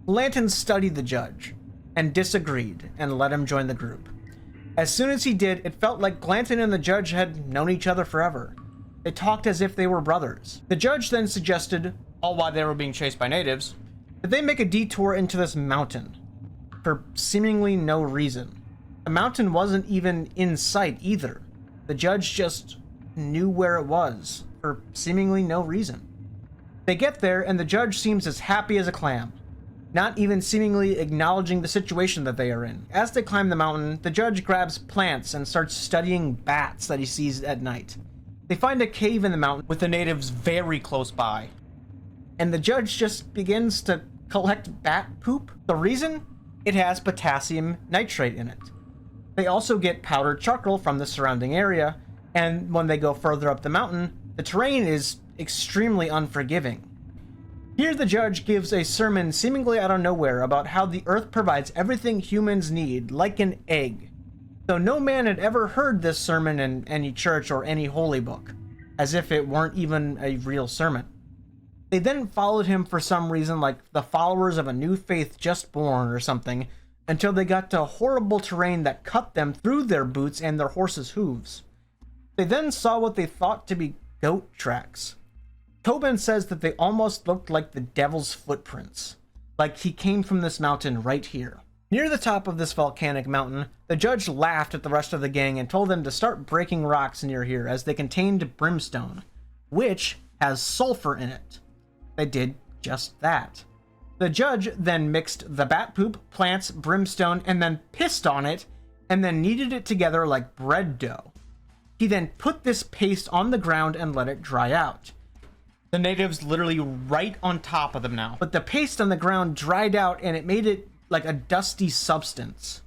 Glanton studied the Judge and disagreed and let him join the group. As soon as he did, it felt like Glanton and the Judge had known each other forever. They talked as if they were brothers. The Judge then suggested, all while they were being chased by natives, that they make a detour into this mountain for seemingly no reason. The mountain wasn't even in sight either. The Judge just knew where it was for seemingly no reason. They get there and the Judge seems as happy as a clam, not even seemingly acknowledging the situation that they are in. As they climb the mountain, the Judge grabs plants and starts studying bats that he sees at night. They find a cave in the mountain with the natives very close by, and the Judge just begins to collect bat poop. The reason? It has potassium nitrate in it. They also get powdered charcoal from the surrounding area, and when they go further up the mountain, the terrain is extremely unforgiving. Here the Judge gives a sermon seemingly out of nowhere about how the earth provides everything humans need, like an egg. Though no man had ever heard this sermon in any church or any holy book, as if it weren't even a real sermon. They then followed him for some reason, like the followers of a new faith just born or something, until they got to horrible terrain that cut them through their boots and their horses' hooves. They then saw what they thought to be goat tracks. Tobin says that they almost looked like the devil's footprints, like he came from this mountain right here. Near the top of this volcanic mountain, the judge laughed at the rest of the gang and told them to start breaking rocks near here as they contained brimstone, which has sulfur in it. They did just that. The judge then mixed the bat poop, plants, brimstone, and then pissed on it, and then kneaded it together like bread dough. He then put this paste on the ground and let it dry out. The natives literally right on top of them now. But the paste on the ground dried out and it made it like a dusty substance.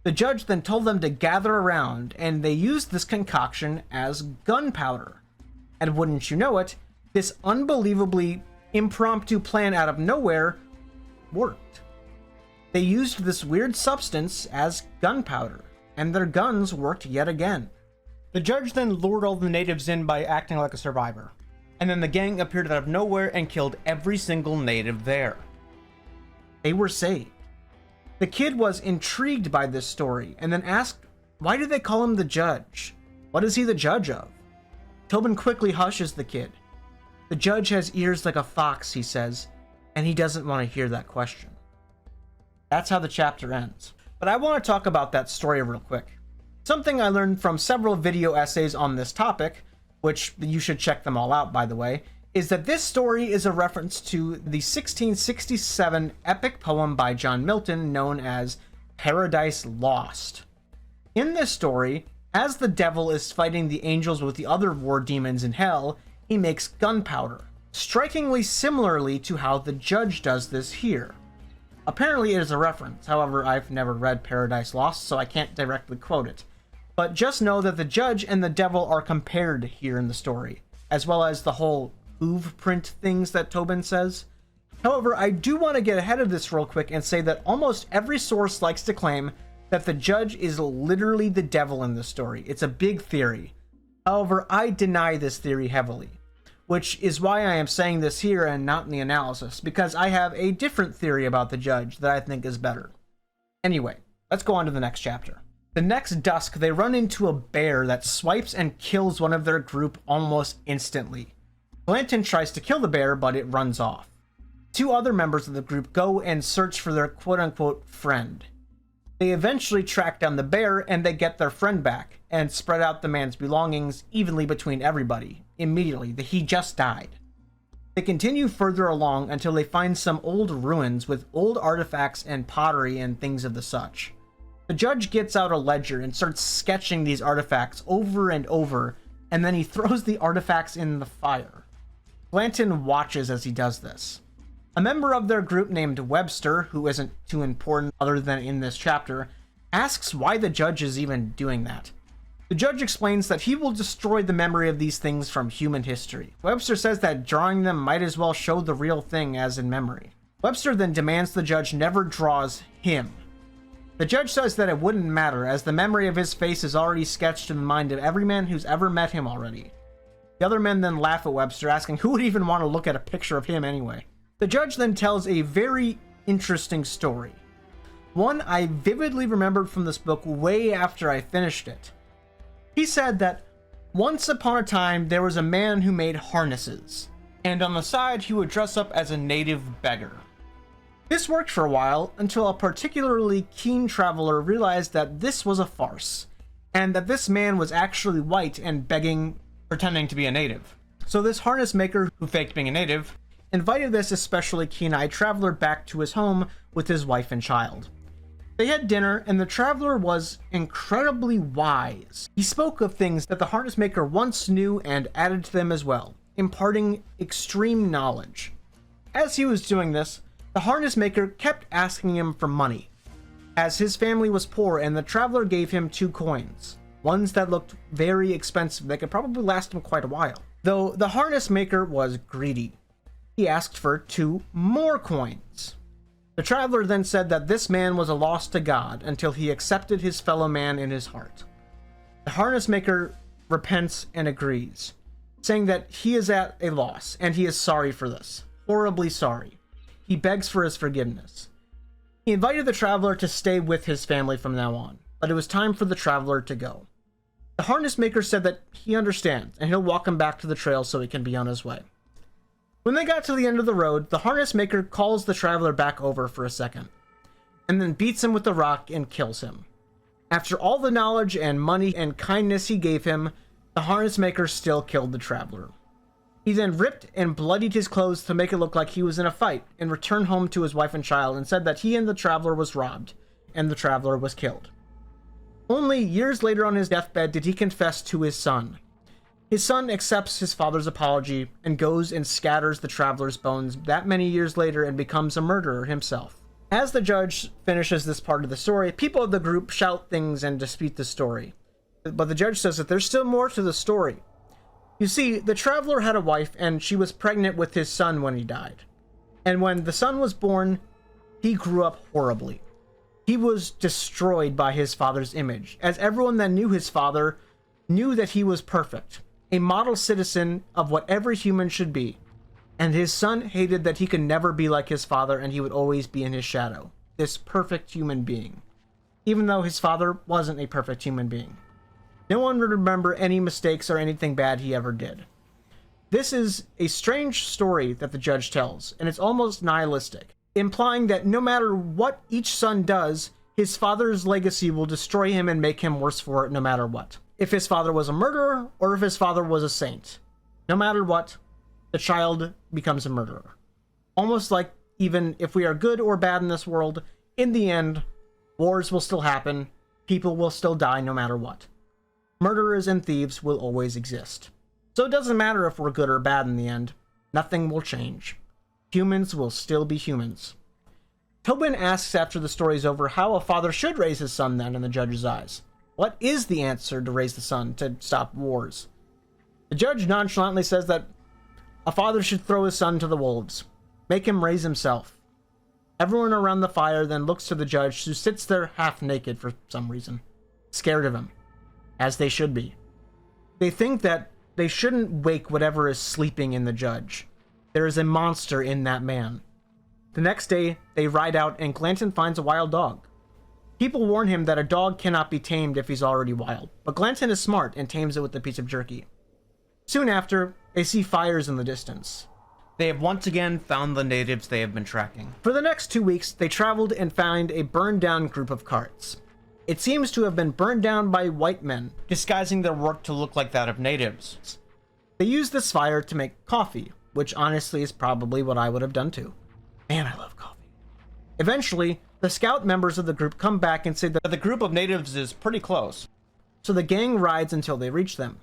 The judge then told them to gather around, and they used this concoction as gunpowder. And wouldn't you know it, this unbelievably impromptu plan out of nowhere worked. They used this weird substance as gunpowder, and their guns worked yet again. The judge then lured all the natives in by acting like a survivor, and then the gang appeared out of nowhere and killed every single native there. They were saved. The kid was intrigued by this story and then asked, why do they call him the judge? What is he the judge of? Tobin quickly hushes the kid. The judge has ears like a fox, he says, and he doesn't want to hear that question. That's how the chapter ends. But I want to talk about that story real quick. Something I learned from several video essays on this topic, which you should check them all out by the way, is that this story is a reference to the 1667 epic poem by John Milton known as Paradise Lost. In this story, as the devil is fighting the angels with the other war demons in hell, he makes gunpowder, strikingly similarly to how the judge does this here. Apparently it is a reference, however I've never read Paradise Lost, so I can't directly quote it. But just know that the judge and the devil are compared here in the story, as well as the whole hoof print things that Tobin says. However, I do want to get ahead of this real quick and say that almost every source likes to claim that the judge is literally the devil in the story. It's a big theory. However, I deny this theory heavily, which is why I am saying this here and not in the analysis, because I have a different theory about the judge that I think is better. Anyway, let's go on to the next chapter. The next dusk, they run into a bear that swipes and kills one of their group almost instantly. Glanton tries to kill the bear, but it runs off. Two other members of the group go and search for their quote-unquote friend. They eventually track down the bear and they get their friend back and spread out the man's belongings evenly between everybody, immediately. He just died. They continue further along until they find some old ruins with old artifacts and pottery and things of the such. The judge gets out a ledger and starts sketching these artifacts over and over, and then he throws the artifacts in the fire. Glanton watches as he does this. A member of their group named Webster, who isn't too important other than in this chapter, asks why the judge is even doing that. The judge explains that he will destroy the memory of these things from human history. Webster says that drawing them might as well show the real thing as in memory. Webster then demands the judge never draws him. The judge says that it wouldn't matter, as the memory of his face is already sketched in the mind of every man who's ever met him already. The other men then laugh at Webster, asking who would even want to look at a picture of him anyway. The judge then tells a very interesting story. One I vividly remembered from this book way after I finished it. He said that once upon a time there was a man who made harnesses, and on the side he would dress up as a native beggar. This worked for a while until a particularly keen traveler realized that this was a farce, and that this man was actually white and pretending to be a native. So this harness maker, who faked being a native, invited this especially keen-eyed traveler back to his home with his wife and child. They had dinner, and the traveler was incredibly wise. He spoke of things that the harness maker once knew and added to them as well, imparting extreme knowledge. As he was doing this, the harness maker kept asking him for money, as his family was poor and the traveler gave him 2 coins, ones that looked very expensive that could probably last him quite a while. Though the harness maker was greedy, he asked for 2 more coins. The traveler then said that this man was a loss to God until he accepted his fellow man in his heart. The harness maker repents and agrees, saying that he is at a loss and he is sorry for this, horribly sorry. He begs for his forgiveness. He invited the traveler to stay with his family from now on, but it was time for the traveler to go. The harness maker said that he understands, and he'll walk him back to the trail so he can be on his way. When they got to the end of the road, the harness maker calls the traveler back over for a second, and then beats him with the rock and kills him. After all the knowledge and money and kindness he gave him, the harness maker still killed the traveler. He then ripped and bloodied his clothes to make it look like he was in a fight, and returned home to his wife and child and said that he and the traveler was robbed, and the traveler was killed. Only years later on his deathbed did he confess to his son. His son accepts his father's apology and goes and scatters the traveler's bones that many years later and becomes a murderer himself. As the judge finishes this part of the story, people of the group shout things and dispute the story. But the judge says that there's still more to the story. You see, the traveler had a wife and she was pregnant with his son when he died. And when the son was born, he grew up horribly. He was destroyed by his father's image, as everyone that knew his father knew that he was perfect, a model citizen of what every human should be. And his son hated that he could never be like his father and he would always be in his shadow, this perfect human being, even though his father wasn't a perfect human being. No one would remember any mistakes or anything bad he ever did. This is a strange story that the judge tells, and it's almost nihilistic, implying that no matter what each son does, his father's legacy will destroy him and make him worse for it no matter what. If his father was a murderer, or if his father was a saint, no matter what, the child becomes a murderer. Almost like even if we are good or bad in this world, in the end, wars will still happen, people will still die no matter what. Murderers and thieves will always exist. So it doesn't matter if we're good or bad in the end. Nothing will change. Humans will still be humans. Tobin asks after the story's over how a father should raise his son then in the judge's eyes. What is the answer to raise the son to stop wars? The judge nonchalantly says that a father should throw his son to the wolves. Make him raise himself. Everyone around the fire then looks to the judge, who sits there half naked for some reason, scared of him. As they should be. They think that they shouldn't wake whatever is sleeping in the judge. There is a monster in that man. The next day, they ride out and Glanton finds a wild dog. People warn him that a dog cannot be tamed if he's already wild, but Glanton is smart and tames it with a piece of jerky. Soon after, they see fires in the distance. They have once again found the natives they have been tracking. For the next 2 weeks, they traveled and found a burned down group of carts. It seems to have been burned down by white men, disguising their work to look like that of natives. They used this fire to make coffee, which honestly is probably what I would have done too. Man, I love coffee. Eventually, the scout members of the group come back and say that the group of natives is pretty close. So the gang rides until they reach them.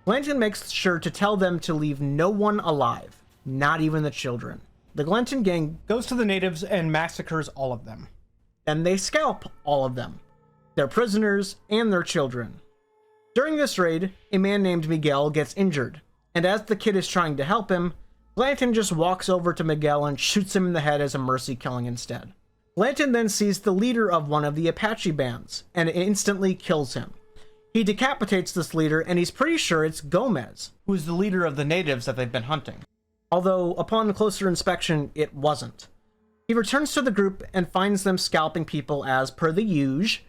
Glanton makes sure to tell them to leave no one alive, not even the children. The Glanton gang goes to the natives and massacres all of them. Then they scalp all of them. Their prisoners, and their children. During this raid, a man named Miguel gets injured, and as the kid is trying to help him, Glanton just walks over to Miguel and shoots him in the head as a mercy killing instead. Glanton then sees the leader of one of the Apache bands, and instantly kills him. He decapitates this leader, and he's pretty sure it's Gomez, who is the leader of the natives that they've been hunting. Although, upon closer inspection, it wasn't. He returns to the group and finds them scalping people as per the usual.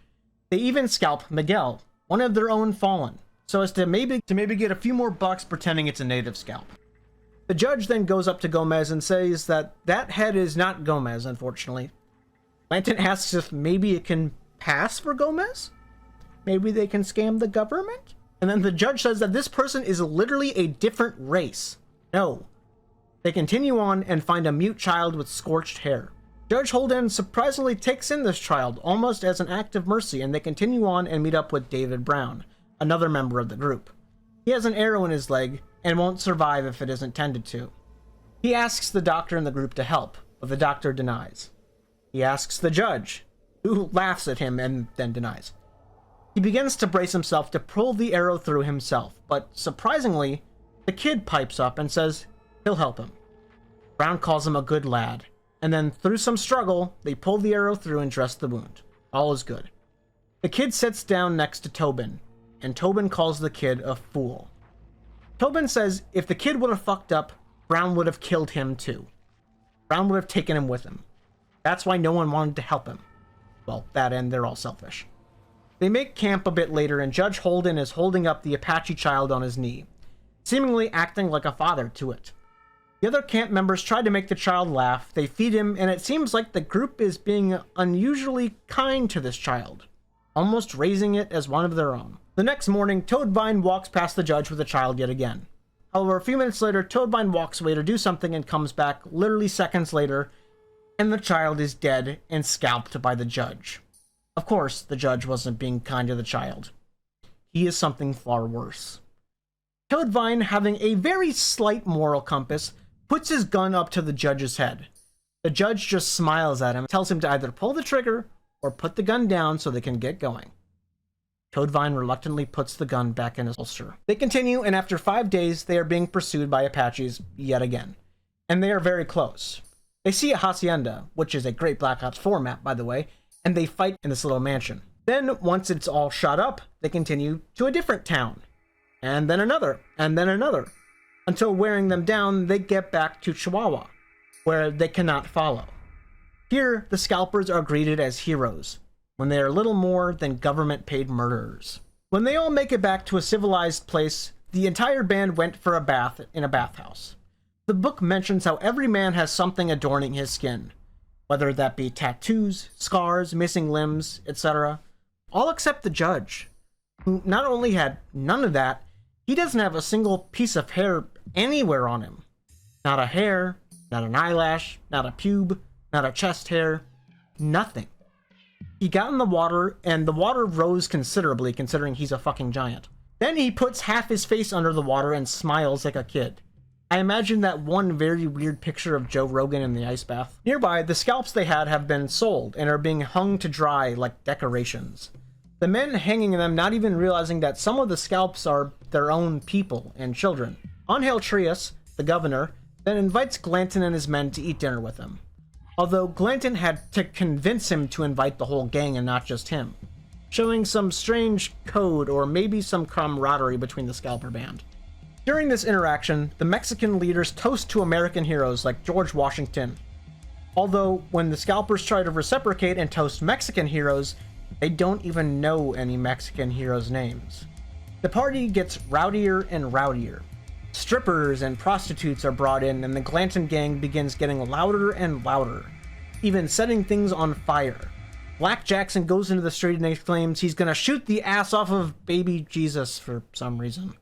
They even scalp Miguel, one of their own fallen, so as to maybe get a few more bucks pretending it's a native scalp. The judge then goes up to Gomez and says that that head is not Gomez, unfortunately. Glanton asks if maybe it can pass for Gomez? Maybe they can scam the government? And then the judge says that this person is literally a different race. No. They continue on and find a mute child with scorched hair. Judge Holden surprisingly takes in this child almost as an act of mercy, and they continue on and meet up with David Brown, another member of the group. He has an arrow in his leg and won't survive if it isn't tended to. He asks the doctor in the group to help, but the doctor denies. He asks the judge, who laughs at him and then denies. He begins to brace himself to pull the arrow through himself, but surprisingly, the kid pipes up and says he'll help him. Brown calls him a good lad. And then, through some struggle, they pull the arrow through and dress the wound. All is good. The kid sits down next to Tobin, and Tobin calls the kid a fool. Tobin says if the kid would have fucked up, Brown would have killed him too. Brown would have taken him with him. That's why no one wanted to help him. Well, that and they're all selfish. They make camp a bit later, and Judge Holden is holding up the Apache child on his knee, seemingly acting like a father to it. The other camp members try to make the child laugh, they feed him, and it seems like the group is being unusually kind to this child, almost raising it as one of their own. The next morning, Toadvine walks past the judge with the child yet again. However, a few minutes later, Toadvine walks away to do something and comes back literally seconds later, and the child is dead and scalped by the judge. Of course, the judge wasn't being kind to the child. He is something far worse. Toadvine, having a very slight moral compass, puts his gun up to the judge's head. The judge just smiles at him, tells him to either pull the trigger or put the gun down so they can get going. Toadvine reluctantly puts the gun back in his holster. They continue, and after 5 days, they are being pursued by Apaches yet again. And they are very close. They see a hacienda, which is a great Black Ops 4 map, by the way, and they fight in this little mansion. Then, once it's all shot up, they continue to a different town. And then another, until wearing them down, they get back to Chihuahua, where they cannot follow. Here, the scalpers are greeted as heroes, when they are little more than government-paid murderers. When they all make it back to a civilized place, the entire band went for a bath in a bathhouse. The book mentions how every man has something adorning his skin, whether that be tattoos, scars, missing limbs, etc., all except the judge, who not only had none of that, he doesn't have a single piece of hair anywhere on him. Not a hair, not an eyelash, not a pube, not a chest hair, nothing. He got in the water, and the water rose considerably considering he's a fucking giant. Then he puts half his face under the water and smiles like a kid. I imagine that one very weird picture of Joe Rogan in the ice bath. Nearby, the scalps they had have been sold and are being hung to dry like decorations. The men hanging them not even realizing that some of the scalps are their own people and children. Angel Trias, the governor, then invites Glanton and his men to eat dinner with him. Although Glanton had to convince him to invite the whole gang and not just him, showing some strange code or maybe some camaraderie between the scalper band. During this interaction, the Mexican leaders toast to American heroes like George Washington. Although, when the scalpers try to reciprocate and toast Mexican heroes, they don't even know any Mexican heroes' names. The party gets rowdier and rowdier. Strippers and prostitutes are brought in, and the Glanton gang begins getting louder and louder, even setting things on fire. Black Jackson goes into the street and exclaims he's gonna shoot the ass off of baby Jesus for some reason.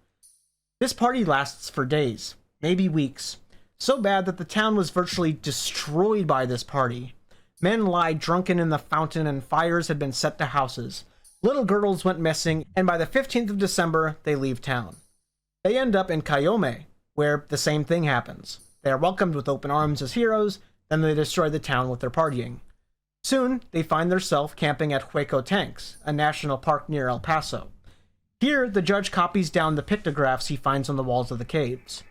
This party lasts for days, maybe weeks, so bad that the town was virtually destroyed by this party. Men lie drunken in the fountain and fires had been set to houses. Little girls went missing, and by the 15th of December, they leave town. They end up in Cayome, where the same thing happens. They are welcomed with open arms as heroes, then they destroy the town with their partying. Soon, they find themselves camping at Hueco Tanks, a national park near El Paso. Here, the judge copies down the pictographs he finds on the walls of the caves.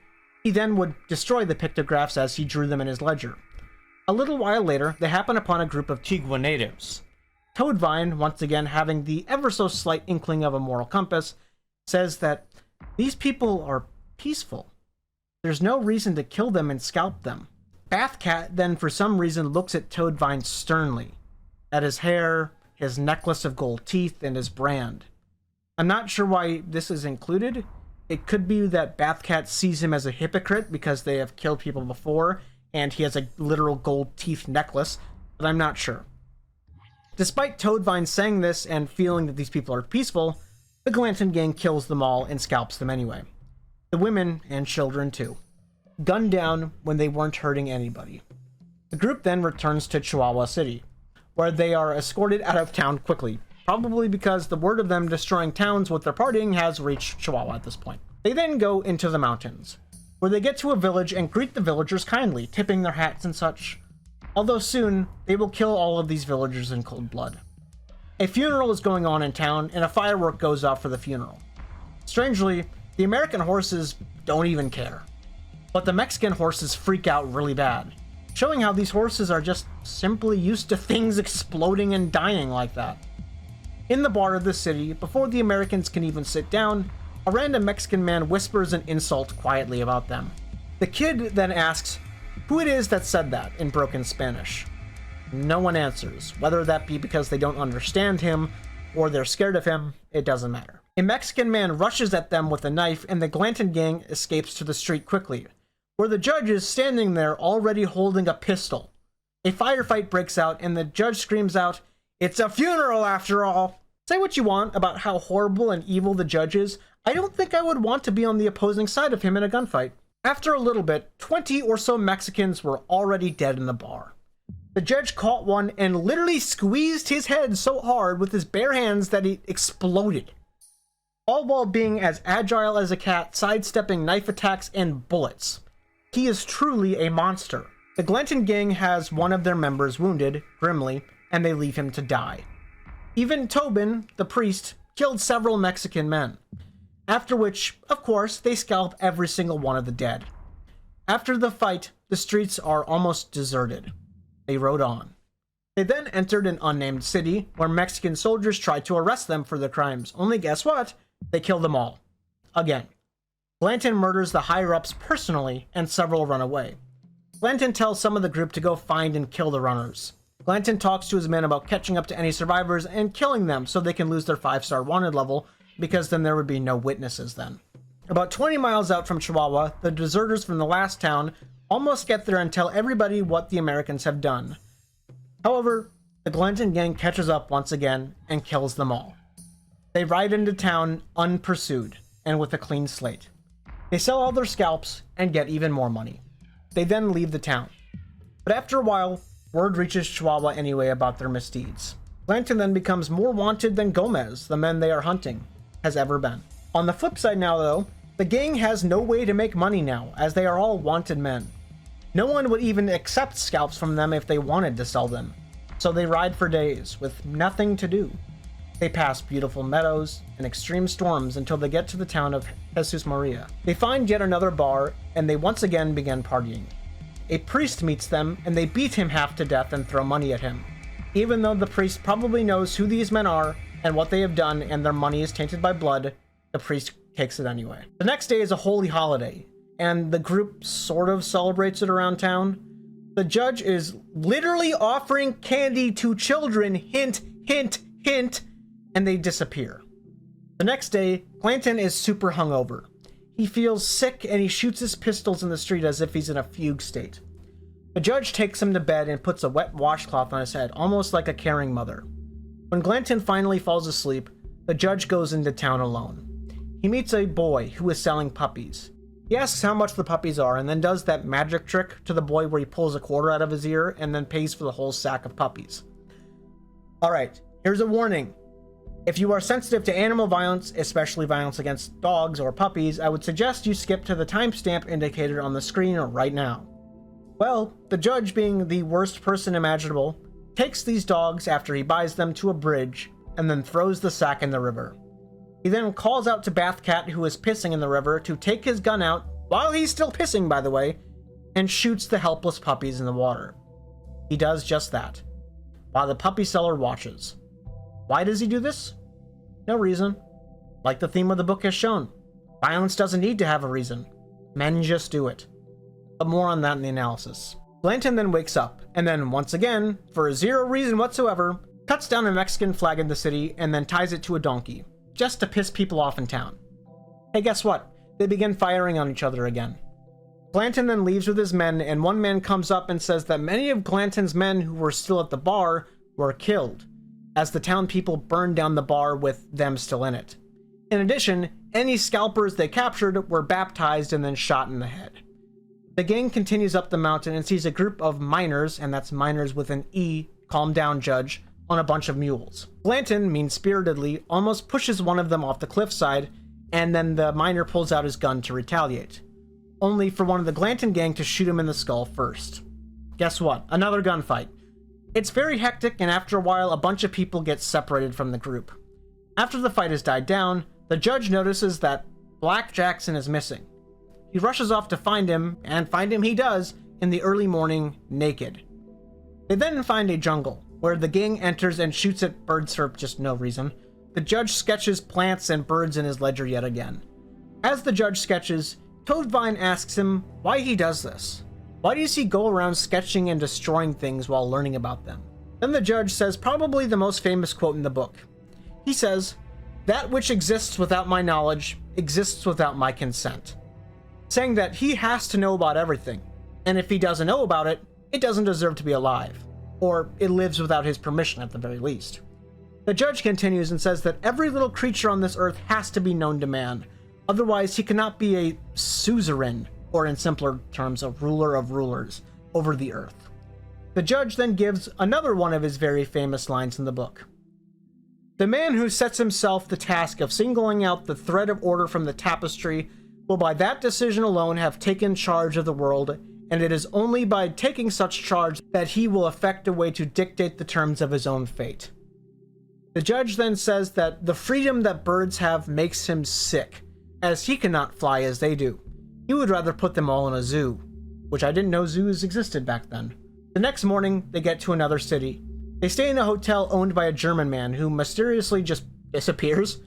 He then would destroy the pictographs as he drew them in his ledger. A little while later, they happen upon a group of Tigua natives. Toadvine, once again having the ever so slight inkling of a moral compass, says that these people are peaceful. There's no reason to kill them and scalp them. Bathcat then for some reason looks at Toadvine sternly, at his hair, his necklace of gold teeth, and his brand. I'm not sure why this is included. It could be that Bathcat sees him as a hypocrite because they have killed people before, and he has a literal gold teeth necklace, but I'm not sure. Despite Toadvine saying this and feeling that these people are peaceful, the Glanton gang kills them all and scalps them anyway. The women and children too. Gunned down when they weren't hurting anybody. The group then returns to Chihuahua City, where they are escorted out of town quickly, probably because the word of them destroying towns with their partying has reached Chihuahua at this point. They then go into the mountains, where they get to a village and greet the villagers kindly, tipping their hats and such. Although soon, they will kill all of these villagers in cold blood. A funeral is going on in town, and a firework goes off for the funeral. Strangely, the American horses don't even care. But the Mexican horses freak out really bad, showing how these horses are just simply used to things exploding and dying like that. In the bar of the city, before the Americans can even sit down, a random Mexican man whispers an insult quietly about them. The kid then asks who it is that said that in broken Spanish. No one answers. Whether that be because they don't understand him or they're scared of him, it doesn't matter. A Mexican man rushes at them with a knife, and the Glanton gang escapes to the street quickly, where the judge is standing there already holding a pistol. A firefight breaks out, and the judge screams out, "It's a funeral after all!" Say what you want about how horrible and evil the judge is, I don't think I would want to be on the opposing side of him in a gunfight. After a little bit, 20 or so Mexicans were already dead in the bar. The judge caught one and literally squeezed his head so hard with his bare hands that it exploded. All while being as agile as a cat, sidestepping knife attacks and bullets. He is truly a monster. The Glanton gang has one of their members wounded, grimly, and they leave him to die. Even Tobin, the priest, killed several Mexican men. After which, of course, they scalp every single one of the dead. After the fight, the streets are almost deserted. They rode on. They then entered an unnamed city, where Mexican soldiers tried to arrest them for their crimes. Only guess what? They kill them all. Again. Glanton murders the higher-ups personally, and several run away. Glanton tells some of the group to go find and kill the runners. Glanton talks to his men about catching up to any survivors and killing them so they can lose their 5-star wanted level, because then there would be no witnesses then. About 20 miles out from Chihuahua, the deserters from the last town almost get there and tell everybody what the Americans have done. However, the Glanton gang catches up once again and kills them all. They ride into town unpursued and with a clean slate. They sell all their scalps and get even more money. They then leave the town. But after a while, word reaches Chihuahua anyway about their misdeeds. Glanton then becomes more wanted than Gomez, the men they are hunting, has ever been. On the flip side now though, the gang has no way to make money now, as they are all wanted men. No one would even accept scalps from them if they wanted to sell them. So they ride for days, with nothing to do. They pass beautiful meadows and extreme storms until they get to the town of Jesus Maria. They find yet another bar, and they once again begin partying. A priest meets them, and they beat him half to death and throw money at him. Even though the priest probably knows who these men are and what they have done, and their money is tainted by blood, the priest takes it anyway. The next day is a holy holiday, and the group sort of celebrates it around town. The judge is literally offering candy to children, hint, hint, hint, and they disappear. The next day, Glanton is super hungover. He feels sick and he shoots his pistols in the street as if he's in a fugue state. The judge takes him to bed and puts a wet washcloth on his head, almost like a caring mother. When Glanton finally falls asleep, the judge goes into town alone. He meets a boy who is selling puppies. He asks how much the puppies are and then does that magic trick to the boy where he pulls a quarter out of his ear and then pays for the whole sack of puppies. Alright, here's a warning. If you are sensitive to animal violence, especially violence against dogs or puppies, I would suggest you skip to the timestamp indicated on the screen right now. Well, the judge, being the worst person imaginable, takes these dogs after he buys them to a bridge and then throws the sack in the river. He then calls out to Bathcat, who is pissing in the river, to take his gun out, while he's still pissing by the way, and shoots the helpless puppies in the water. He does just that, while the puppy seller watches. Why does he do this? No reason. Like the theme of the book has shown, violence doesn't need to have a reason. Men just do it. But more on that in the analysis. Glanton then wakes up, and then once again, for zero reason whatsoever, cuts down a Mexican flag in the city and then ties it to a donkey, just to piss people off in town. Hey, guess what? They begin firing on each other again. Glanton then leaves with his men, and one man comes up and says that many of Glanton's men who were still at the bar were killed, as the town people burned down the bar with them still in it. In addition, any scalpers they captured were baptized and then shot in the head. The gang continues up the mountain and sees a group of miners, and that's miners with an E, calm down judge, on a bunch of mules. Glanton, mean-spiritedly, almost pushes one of them off the cliffside, and then the miner pulls out his gun to retaliate, only for one of the Glanton gang to shoot him in the skull first. Guess what? Another gunfight. It's very hectic, and after a while, a bunch of people get separated from the group. After the fight has died down, the judge notices that Black Jackson is missing. He rushes off to find him, and find him he does, in the early morning, naked. They then find a jungle, where the gang enters and shoots at birds for just no reason. The judge sketches plants and birds in his ledger yet again. As the judge sketches, Toadvine asks him why he does this. Why does he go around sketching and destroying things while learning about them? Then the judge says probably the most famous quote in the book. He says, "That which exists without my knowledge exists without my consent," saying that he has to know about everything, and if he doesn't know about it, it doesn't deserve to be alive, or it lives without his permission at the very least. The judge continues and says that every little creature on this earth has to be known to man, otherwise he cannot be a suzerain, or in simpler terms, a ruler of rulers, over the earth. The judge then gives another one of his very famous lines in the book. "The man who sets himself the task of singling out the thread of order from the tapestry will by that decision alone have taken charge of the world, and it is only by taking such charge that he will effect a way to dictate the terms of his own fate." The judge then says that the freedom that birds have makes him sick, as he cannot fly as they do. He would rather put them all in a zoo, which I didn't know zoos existed back then. The next morning, they get to another city. They stay in a hotel owned by a German man who mysteriously just disappears.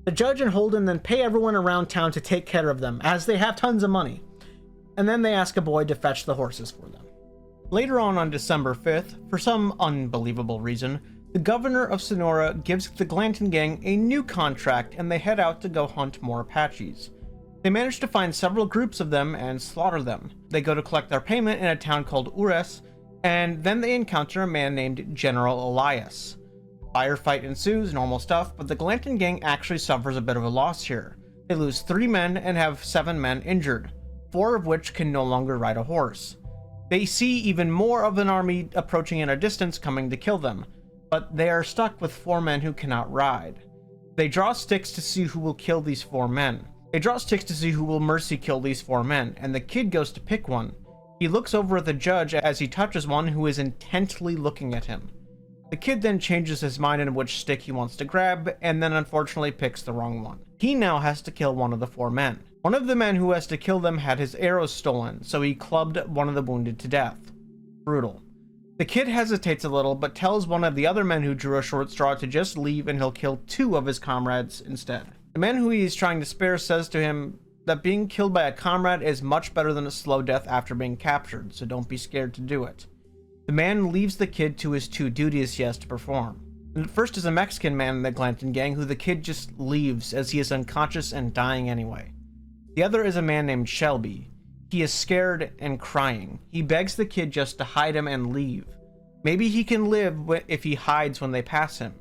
The judge and Holden then pay everyone around town to take care of them, as they have tons of money. And then they ask a boy to fetch the horses for them. Later on December 5th, for some unbelievable reason, the governor of Sonora gives the Glanton gang a new contract and they head out to go hunt more Apaches. They manage to find several groups of them and slaughter them. They go to collect their payment in a town called Ures, and then they encounter a man named General Elias. Firefight ensues, normal stuff, but the Glanton gang actually suffers a bit of a loss here. They lose 3 men and have 7 men injured, 4 of which can no longer ride a horse. They see even more of an army approaching in a distance coming to kill them, but they are stuck with 4 men who cannot ride. They draw sticks to see who will kill these 4 men. They draw sticks to see who will mercy kill these 4 men, and the kid goes to pick one. He looks over at the judge as he touches one who is intently looking at him. The kid then changes his mind on which stick he wants to grab, and then unfortunately picks the wrong one. He now has to kill one of the 4 men. One of the men who has to kill them had his arrows stolen, so he clubbed one of the wounded to death. Brutal. The kid hesitates a little, but tells one of the other men who drew a short straw to just leave and he'll kill 2 of his comrades instead. The man who he is trying to spare says to him that being killed by a comrade is much better than a slow death after being captured, so don't be scared to do it. The man leaves the kid to his 2 duties he has to perform. And the first is a Mexican man in the Glanton gang who the kid just leaves as he is unconscious and dying anyway. The other is a man named Shelby. He is scared and crying. He begs the kid just to hide him and leave. Maybe he can live if he hides when they pass him.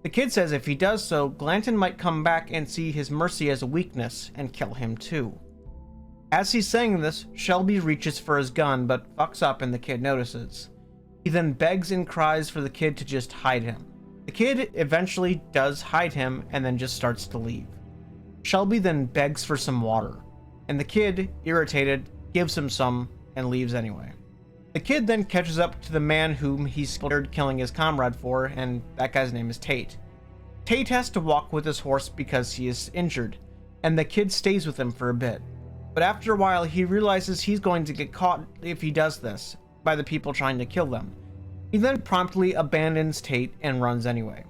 The kid says if he does so, Glanton might come back and see his mercy as a weakness and kill him too. As he's saying this, Shelby reaches for his gun but fucks up and the kid notices. He then begs and cries for the kid to just hide him. The kid eventually does hide him and then just starts to leave. Shelby then begs for some water, and the kid, irritated, gives him some and leaves anyway. The kid then catches up to the man whom he's scared killing his comrade for, and that guy's name is Tate. Tate has to walk with his horse because he is injured, and the kid stays with him for a bit. But after a while, he realizes he's going to get caught if he does this, by the people trying to kill them. He then promptly abandons Tate and runs anyway.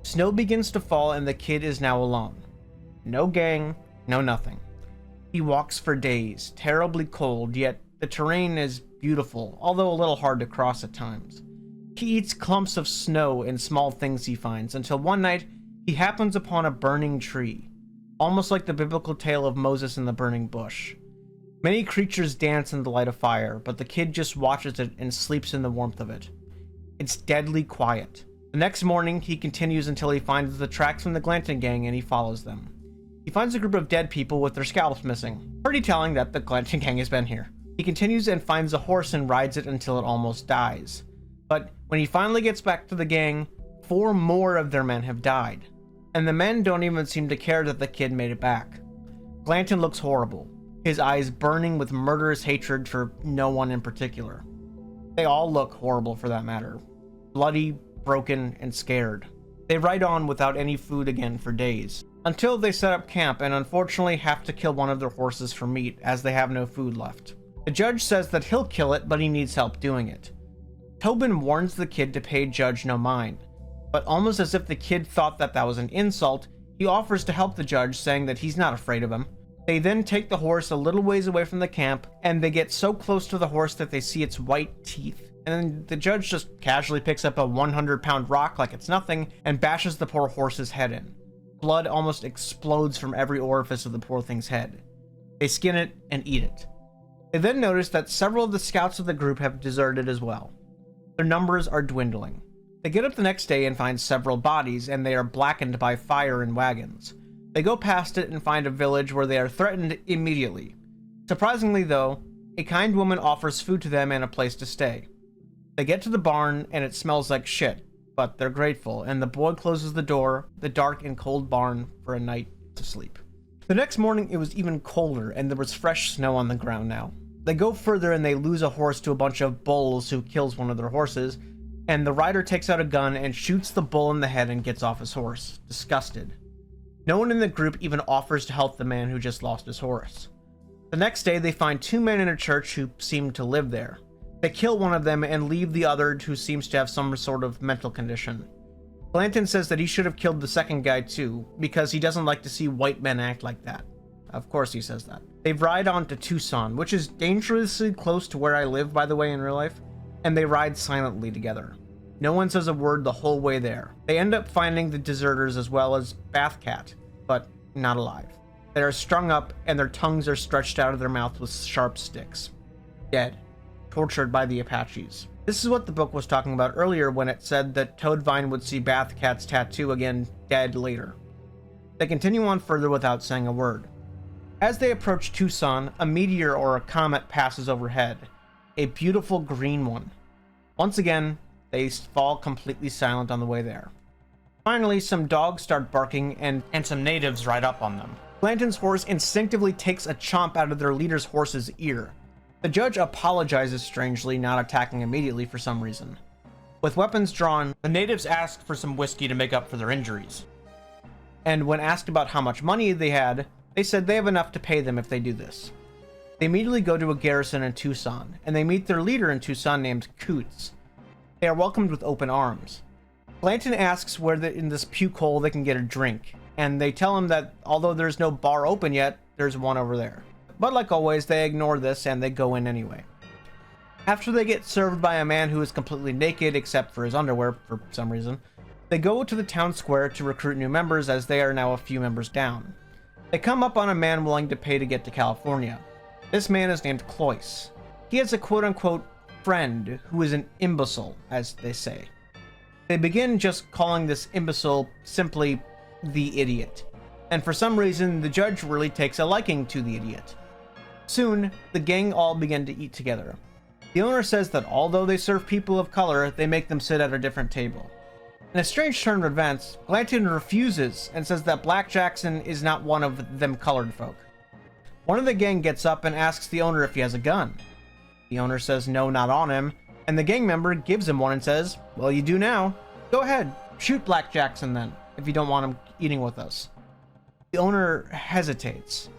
Snow begins to fall and the kid is now alone. No gang, no nothing. He walks for days, terribly cold, yet the terrain is beautiful, although a little hard to cross at times. He eats clumps of snow and small things he finds, until one night he happens upon a burning tree, almost like the biblical tale of Moses in the burning bush. Many creatures dance in the light of fire, but the kid just watches it and sleeps in the warmth of it. It's deadly quiet. The next morning, he continues until he finds the tracks from the Glanton gang and he follows them. He finds a group of dead people with their scalps missing, pretty telling that the Glanton gang has been here. He continues and finds a horse and rides it until it almost dies. But when he finally gets back to the gang, 4 more of their men have died, and the men don't even seem to care that the kid made it back. Glanton looks horrible, his eyes burning with murderous hatred for no one in particular. They all look horrible for that matter. Bloody, broken, and scared. They ride on without any food again for days, until they set up camp and unfortunately have to kill one of their horses for meat as they have no food left. The judge says that he'll kill it, but he needs help doing it. Tobin warns the kid to pay Judge no mind, but almost as if the kid thought that was an insult, he offers to help the judge, saying that he's not afraid of him. They then take the horse a little ways away from the camp, and they get so close to the horse that they see its white teeth. And then the judge just casually picks up a 100-pound rock like it's nothing and bashes the poor horse's head in. Blood almost explodes from every orifice of the poor thing's head. They skin it and eat it. They then notice that several of the scouts of the group have deserted as well. Their numbers are dwindling. They get up the next day and find several bodies, and they are blackened by fire in wagons. They go past it and find a village where they are threatened immediately. Surprisingly though, a kind woman offers food to them and a place to stay. They get to the barn and it smells like shit, but they're grateful, and the boy closes the door, the dark and cold barn, for a night to sleep. The next morning it was even colder, and there was fresh snow on the ground now. They go further and they lose a horse to a bunch of bulls who kills one of their horses, and the rider takes out a gun and shoots the bull in the head and gets off his horse, disgusted. No one in the group even offers to help the man who just lost his horse. The next day they find two men in a church who seem to live there. They kill one of them and leave the other, who seems to have some sort of mental condition. Glanton says that he should have killed the second guy too, because he doesn't like to see white men act like that. Of course he says that. They ride on to Tucson, which is dangerously close to where I live, by the way, in real life, and they ride silently together. No one says a word the whole way there. They end up finding the deserters as well as Bathcat, but not alive. They are strung up and their tongues are stretched out of their mouths with sharp sticks. Dead. Tortured by the Apaches. This is what the book was talking about earlier when it said that Toadvine would see Bathcat's tattoo again dead later. They continue on further without saying a word. As they approach Tucson, a meteor or a comet passes overhead. A beautiful green one. Once again, they fall completely silent on the way there. Finally, some dogs start barking and some natives ride up on them. Glanton's horse instinctively takes a chomp out of their leader's horse's ear. The judge apologizes strangely, not attacking immediately for some reason. With weapons drawn, the natives ask for some whiskey to make up for their injuries. And when asked about how much money they had, they said they have enough to pay them if they do this. They immediately go to a garrison in Tucson, and they meet their leader in Tucson named Coots. They are welcomed with open arms. Glanton asks where in this puke hole they can get a drink, and they tell him that although there's no bar open yet, there's one over there. But like always, they ignore this and they go in anyway. After they get served by a man who is completely naked except for his underwear for some reason, they go to the town square to recruit new members, as they are now a few members down. They come up on a man willing to pay to get to California. This man is named Cloyce. He has a quote-unquote friend who is an imbecile, as they say. They begin just calling this imbecile simply the idiot, and for some reason the judge really takes a liking to the idiot. Soon, the gang all begin to eat together. The owner says that although they serve people of color, they make them sit at a different table. In a strange turn of events, Glanton refuses and says that Black Jackson is not one of them colored folk. One of the gang gets up and asks the owner if he has a gun. The owner says no, not on him, and the gang member gives him one and says, well, you do now. Go ahead, shoot Black Jackson then, if you don't want him eating with us. The owner hesitates,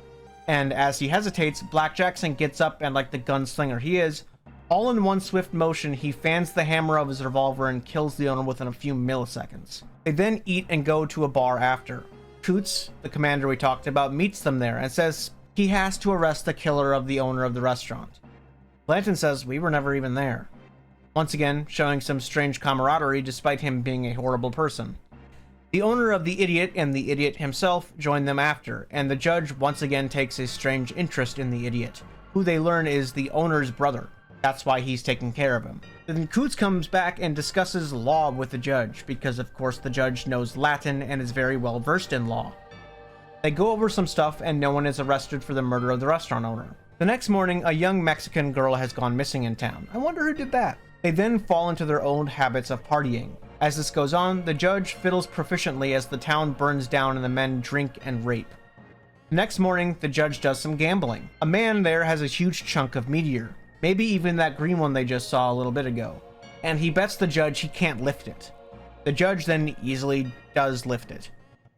and as he hesitates, Black Jackson gets up and, like the gunslinger he is, all in one swift motion, he fans the hammer of his revolver and kills the owner within a few milliseconds. They then eat and go to a bar after. Coots, the commander we talked about, meets them there and says he has to arrest the killer of the owner of the restaurant. Glanton says we were never even there. Once again, showing some strange camaraderie despite him being a horrible person. The owner of the idiot and the idiot himself join them after, and the judge once again takes a strange interest in the idiot, who they learn is the owner's brother. That's why he's taking care of him. Then Coots comes back and discusses law with the judge, because of course the judge knows Latin and is very well versed in law. They go over some stuff and no one is arrested for the murder of the restaurant owner. The next morning, a young Mexican girl has gone missing in town. I wonder who did that. They then fall into their old habits of partying. As this goes on, the judge fiddles proficiently as the town burns down and the men drink and rape. The next morning, the judge does some gambling. A man there has a huge chunk of meteor, maybe even that green one they just saw a little bit ago, and he bets the judge he can't lift it. The judge then easily does lift it.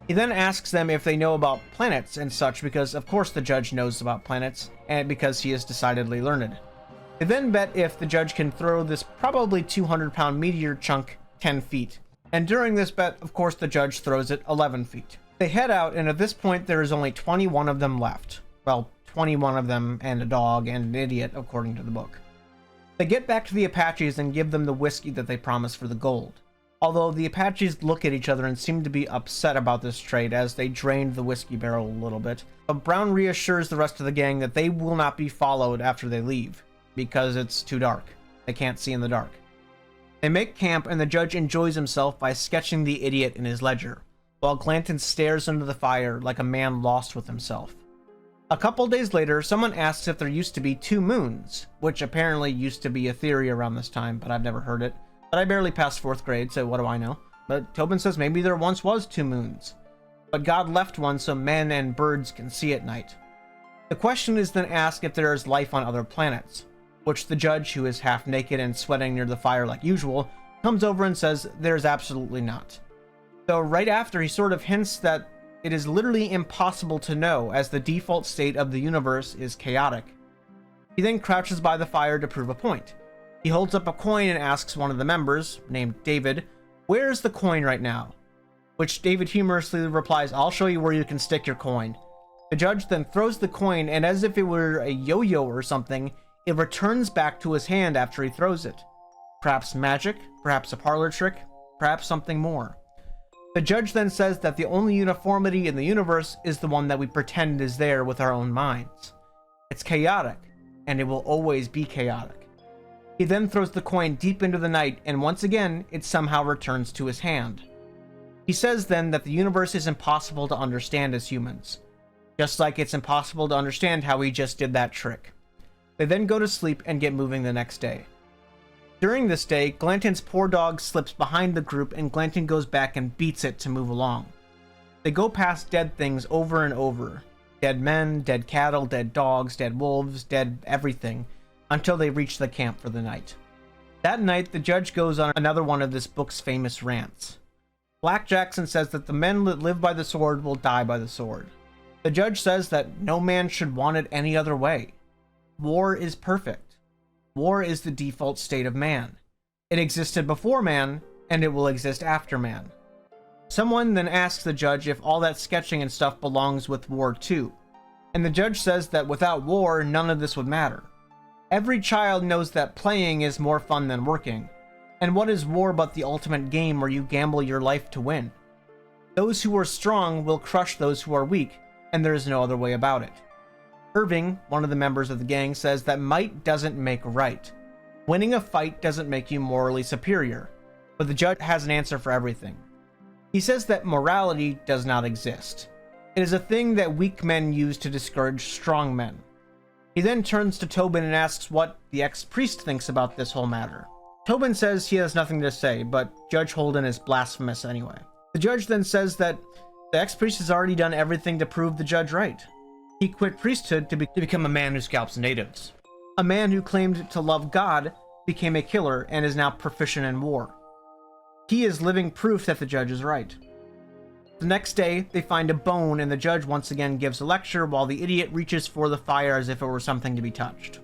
He then asks them if they know about planets and such, because of course the judge knows about planets, and because he is decidedly learned. They then bet if the judge can throw this probably 200-pound meteor chunk 10 feet. And during this bet, of course, the judge throws it 11 feet. They head out, and at this point there is only 21 of them left. Well, 21 of them and a dog and an idiot, according to the book. They get back to the Apaches and give them the whiskey that they promised for the gold. Although the Apaches look at each other and seem to be upset about this trade as they drained the whiskey barrel a little bit. But Brown reassures the rest of the gang that they will not be followed after they leave, because it's too dark. They can't see in the dark. They make camp and the judge enjoys himself by sketching the idiot in his ledger, while Glanton stares into the fire like a man lost with himself. A couple days later, someone asks if there used to be 2 moons, which apparently used to be a theory around this time, but I've never heard it. But I barely passed 4th grade, so what do I know? But Tobin says maybe there once was 2 moons. But God left one so men and birds can see at night. The question is then asked if there is life on other planets, which the judge, who is half naked and sweating near the fire like usual, comes over and says there's absolutely not. Though right after he sort of hints that it is literally impossible to know, as the default state of the universe is chaotic. He then crouches by the fire to prove a point. He holds up a coin and asks one of the members, named David, "Where's the coin right now?" Which David humorously replies, "I'll show you where you can stick your coin." The judge then throws the coin, and as if it were a yo-yo or something, it returns back to his hand after he throws it. Perhaps magic, perhaps a parlor trick, perhaps something more. The judge then says that the only uniformity in the universe is the one that we pretend is there with our own minds. It's chaotic, and it will always be chaotic. He then throws the coin deep into the night, and once again, it somehow returns to his hand. He says then that the universe is impossible to understand as humans, just like it's impossible to understand how he just did that trick. They then go to sleep and get moving the next day. During this day, Glanton's poor dog slips behind the group and Glanton goes back and beats it to move along. They go past dead things over and over. Dead men, dead cattle, dead dogs, dead wolves, dead everything, until they reach the camp for the night. That night, the judge goes on another one of this book's famous rants. Black Jackson says that the men that live by the sword will die by the sword. The judge says that no man should want it any other way. War is perfect. War is the default state of man. It existed before man, and it will exist after man. Someone then asks the judge if all that sketching and stuff belongs with war too, and the judge says that without war, none of this would matter. Every child knows that playing is more fun than working, and what is war but the ultimate game where you gamble your life to win? Those who are strong will crush those who are weak, and there is no other way about it. Irving, one of the members of the gang, says that might doesn't make right. Winning a fight doesn't make you morally superior, but the judge has an answer for everything. He says that morality does not exist. It is a thing that weak men use to discourage strong men. He then turns to Tobin and asks what the ex-priest thinks about this whole matter. Tobin says he has nothing to say, but Judge Holden is blasphemous anyway. The judge then says that the ex-priest has already done everything to prove the judge right. He quit priesthood to become a man who scalps natives. A man who claimed to love God became a killer and is now proficient in war. He is living proof that the judge is right. The next day, they find a bone and the judge once again gives a lecture while the idiot reaches for the fire as if it were something to be touched.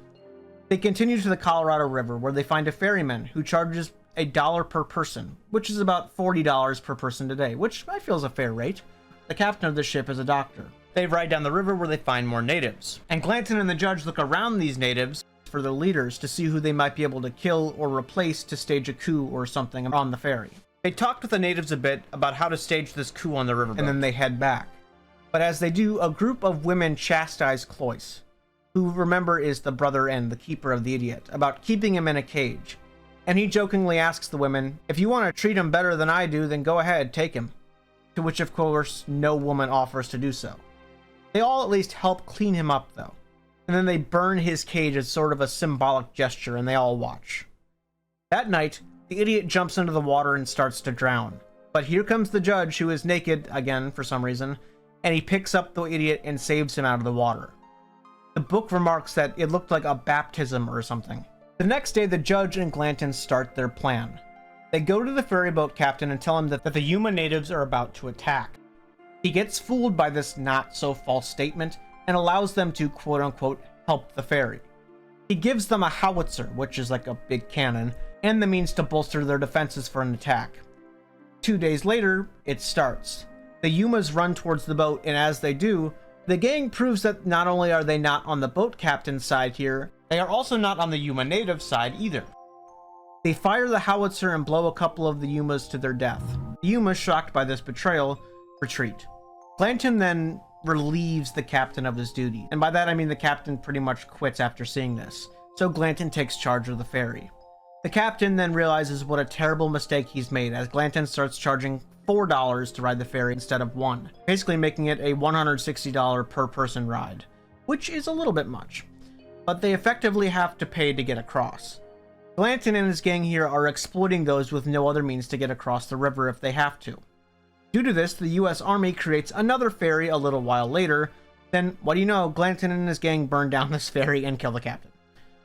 They continue to the Colorado River where they find a ferryman who charges $1 per person, which is about $40 per person today, which I feel is a fair rate. The captain of the ship is a doctor. They ride down the river where they find more natives, and Glanton and the judge look around these natives for their leaders to see who they might be able to kill or replace to stage a coup or something on the ferry. They talk with the natives a bit about how to stage this coup on the riverboat, and then they head back. But as they do, a group of women chastise Cloyce, who remember is the brother and the keeper of the idiot, about keeping him in a cage. And he jokingly asks the women, "If you want to treat him better than I do, then go ahead, take him." To which of course no woman offers to do so. They all at least help clean him up though. And then they burn his cage as sort of a symbolic gesture and they all watch. That night, the idiot jumps into the water and starts to drown. But here comes the judge, who is naked, again for some reason, and he picks up the idiot and saves him out of the water. The book remarks that it looked like a baptism or something. The next day, the judge and Glanton start their plan. They go to the ferryboat captain and tell him that the Yuma natives are about to attack. He gets fooled by this not-so-false statement and allows them to quote-unquote help the ferry. He gives them a howitzer, which is like a big cannon, and the means to bolster their defenses for an attack. 2 days later, it starts. The Yumas run towards the boat, and as they do, The gang proves that not only are they not on the boat captain's side here, they are also not on the Yuma native side either. They fire the howitzer and blow a couple of the Yumas to their death. The Yumas, shocked by this betrayal, retreat. Glanton then relieves the captain of his duty, and by that I mean the captain pretty much quits after seeing this, so Glanton takes charge of the ferry. The captain then realizes what a terrible mistake he's made as Glanton starts charging $4 to ride the ferry instead of $1, basically making it a $160 per person ride, which is a little bit much, but they effectively have to pay to get across. Glanton and his gang here are exploiting those with no other means to get across the river if they have to. Due to this, the US Army creates another ferry a little while later. Then, what do you know, Glanton and his gang burn down this ferry and kill the captain.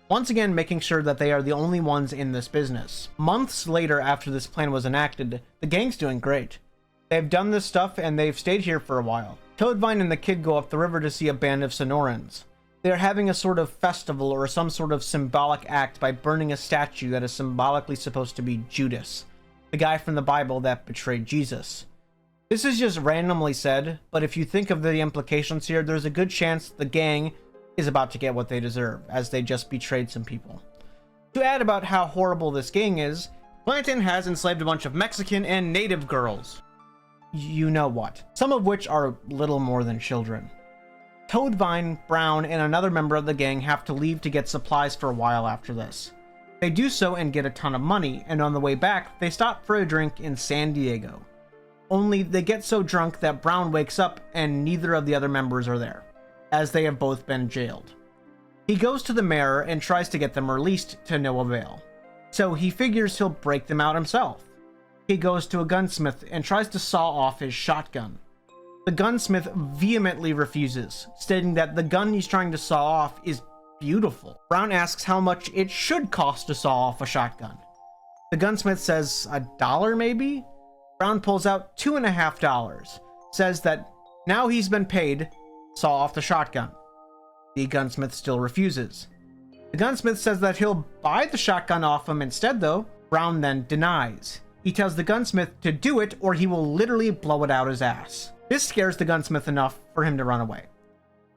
Once again, making sure that they are the only ones in this business. Months later, after this plan was enacted, the gang's doing great. They've done this stuff and they've stayed here for a while. Toadvine and the kid go up the river to see a band of Sonorans. They are having a sort of festival or some sort of symbolic act by burning a statue that is symbolically supposed to be Judas, the guy from the Bible that betrayed Jesus. This is just randomly said, but if you think of the implications here, there's a good chance the gang is about to get what they deserve, as they just betrayed some people. To add about how horrible this gang is, Glanton has enslaved a bunch of Mexican and native girls. You know what. Some of which are little more than children. Toadvine, Brown, and another member of the gang have to leave to get supplies for a while after this. They do so and get a ton of money, and on the way back, they stop for a drink in San Diego. Only they get so drunk that Brown wakes up and neither of the other members are there, as they have both been jailed. He goes to the mayor and tries to get them released to no avail. So he figures he'll break them out himself. He goes to a gunsmith and tries to saw off his shotgun. The gunsmith vehemently refuses, stating that the gun he's trying to saw off is beautiful. Brown asks how much it should cost to saw off a shotgun. The gunsmith says $1 maybe? Brown pulls out $2.50, says that now he's been paid, saw off the shotgun. The gunsmith still refuses. The gunsmith says that he'll buy the shotgun off him instead though. Brown then denies. He tells the gunsmith to do it or he will literally blow it out his ass. This scares the gunsmith enough for him to run away.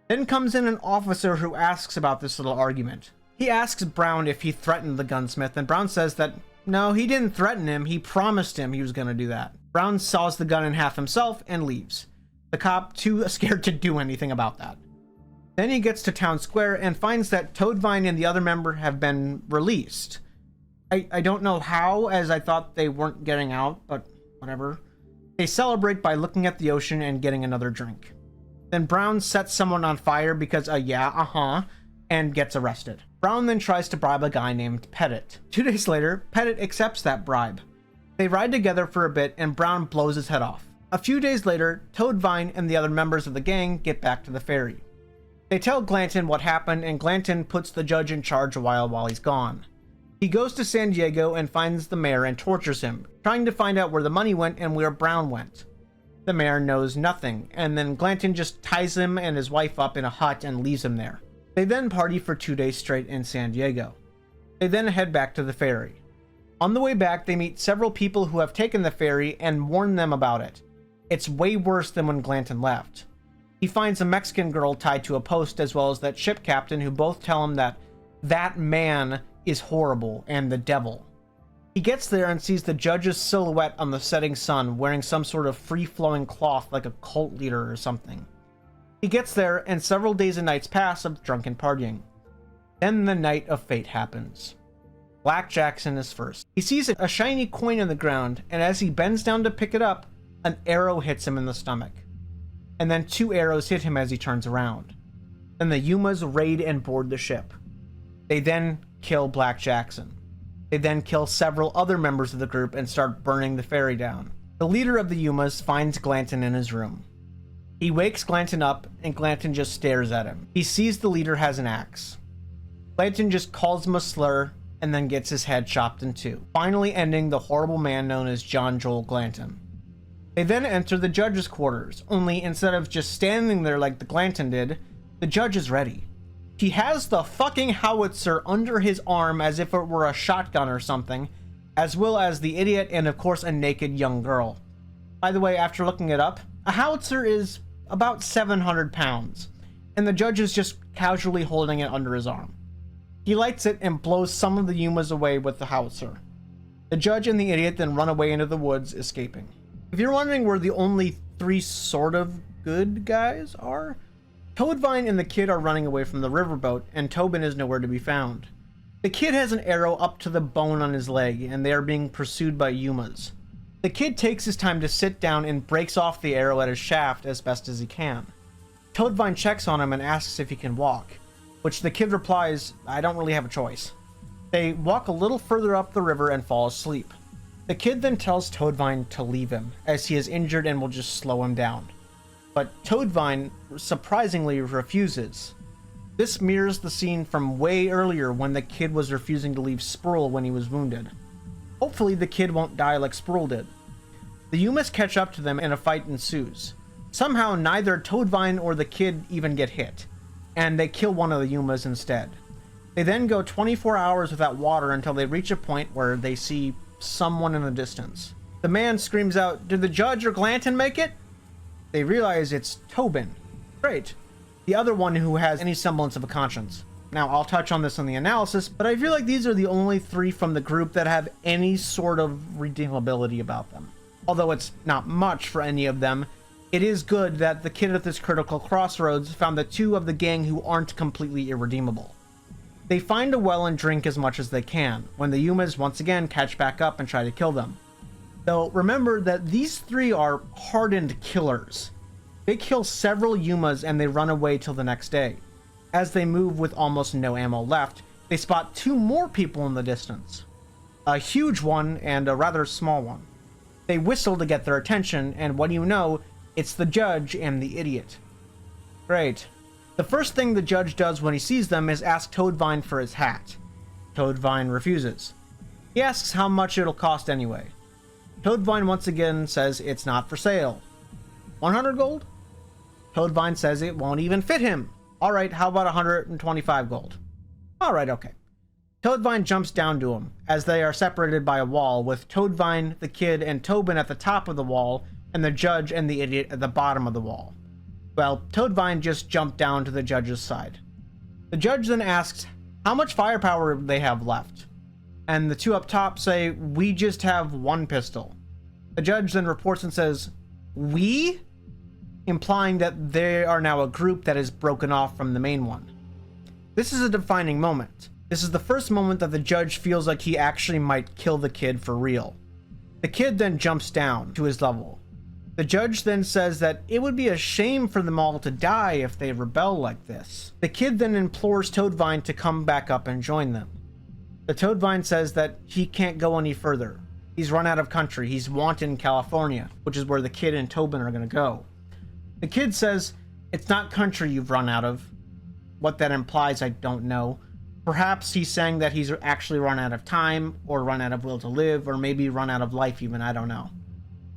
Then comes in an officer who asks about this little argument. He asks Brown if he threatened the gunsmith, and Brown says that no, he didn't threaten him, he promised him he was going to do that. Brown saws the gun in half himself and leaves. The cop too scared to do anything about that. Then he gets to town square and finds that Toadvine and the other member have been released. I don't know how, as I thought they weren't getting out, but whatever. They celebrate by looking at the ocean and getting another drink. Then Brown sets someone on fire because and gets arrested. Brown then tries to bribe a guy named Pettit. 2 days later, Pettit accepts that bribe. They ride together for a bit and Brown blows his head off. A few days later, Toadvine and the other members of the gang get back to the ferry. They tell Glanton what happened and Glanton puts the judge in charge a while he's gone. He goes to San Diego and finds the mayor and tortures him, trying to find out where the money went and where Brown went. The mayor knows nothing, and then Glanton just ties him and his wife up in a hut and leaves him there. They then party for 2 days straight in San Diego. They then head back to the ferry. On the way back, they meet several people who have taken the ferry and warn them about it. It's way worse than when Glanton left. He finds a Mexican girl tied to a post as well as that ship captain who both tell him that that man is horrible and the devil. He gets there and sees the judge's silhouette on the setting sun wearing some sort of free-flowing cloth like a cult leader or something. He gets there and several days and nights pass of drunken partying. Then the night of fate happens. Black Jackson is first. He sees a shiny coin on the ground, and as he bends down to pick it up, an arrow hits him in the stomach. And then 2 arrows hit him as he turns around. Then the Yumas raid and board the ship. They then kill Black Jackson. They then kill several other members of the group and start burning the ferry down. The leader of the Yumas finds Glanton in his room. He wakes Glanton up, and Glanton just stares at him. He sees the leader has an axe. Glanton just calls him a slur, and then gets his head chopped in 2, finally ending the horrible man known as John Joel Glanton. They then enter the judge's quarters, only instead of just standing there like the Glanton did, the judge is ready. He has the fucking howitzer under his arm as if it were a shotgun or something, as well as the idiot and of course a naked young girl. By the way, after looking it up, a howitzer is about 700 pounds, and the judge is just casually holding it under his arm. He lights it and blows some of the Yumas away with the howitzer. The judge and the idiot then run away into the woods, escaping. If you're wondering where the only three sort of good guys are, Toadvine and the kid are running away from the riverboat, and Tobin is nowhere to be found. The kid has an arrow up to the bone on his leg, and they are being pursued by Yumas. The kid takes his time to sit down and breaks off the arrow at his shaft as best as he can. Toadvine checks on him and asks if he can walk, which the kid replies, "I don't really have a choice." They walk a little further up the river and fall asleep. The kid then tells Toadvine to leave him, as he is injured and will just slow him down. But Toadvine surprisingly refuses. This mirrors the scene from way earlier when the kid was refusing to leave Sproul when he was wounded. Hopefully the kid won't die like Sproul did. The Yumas catch up to them and a fight ensues. Somehow neither Toadvine or the kid even get hit, and they kill one of the Yumas instead. They then go 24 hours without water until they reach a point where they see someone in the distance. The man screams out, "Did the judge or Glanton make it?" They realize it's Tobin. Great. The other one who has any semblance of a conscience. Now, I'll touch on this in the analysis, but I feel like these are the only three from the group that have any sort of redeemability about them. Although it's not much for any of them, it is good that the kid at this critical crossroads found the two of the gang who aren't completely irredeemable. They find a well and drink as much as they can, when the Yumas once again catch back up and try to kill them. Though, remember that these three are hardened killers. They kill several Yumas and they run away till the next day. As they move with almost no ammo left, they spot two more people in the distance. A huge one and a rather small one. They whistle to get their attention, and what do you know, it's the judge and the idiot. Great. The first thing the judge does when he sees them is ask Toadvine for his hat. Toadvine refuses. He asks how much it'll cost anyway. Toadvine once again says it's not for sale. 100 gold? Toadvine says it won't even fit him. Alright, how about 125 gold? Alright, okay. Toadvine jumps down to him, as they are separated by a wall, with Toadvine, the kid, and Tobin at the top of the wall, and the judge and the idiot at the bottom of the wall. Well, Toadvine just jumped down to the judge's side. The judge then asks how much firepower they have left, and the two up top say, "We just have one pistol." The judge then reports and says, "We?" implying that they are now a group that is broken off from the main one. This is a defining moment. This is the first moment that the judge feels like he actually might kill the kid for real. The kid then jumps down to his level. The judge then says that it would be a shame for them all to die if they rebel like this. The kid then implores Toadvine to come back up and join them. The Toadvine says that he can't go any further. He's run out of country. He's wanted in California, which is where the kid and Tobin are going to go. The kid says, "It's not country you've run out of." What that implies, I don't know. Perhaps he's saying that he's actually run out of time, or run out of will to live, or maybe run out of life even, I don't know.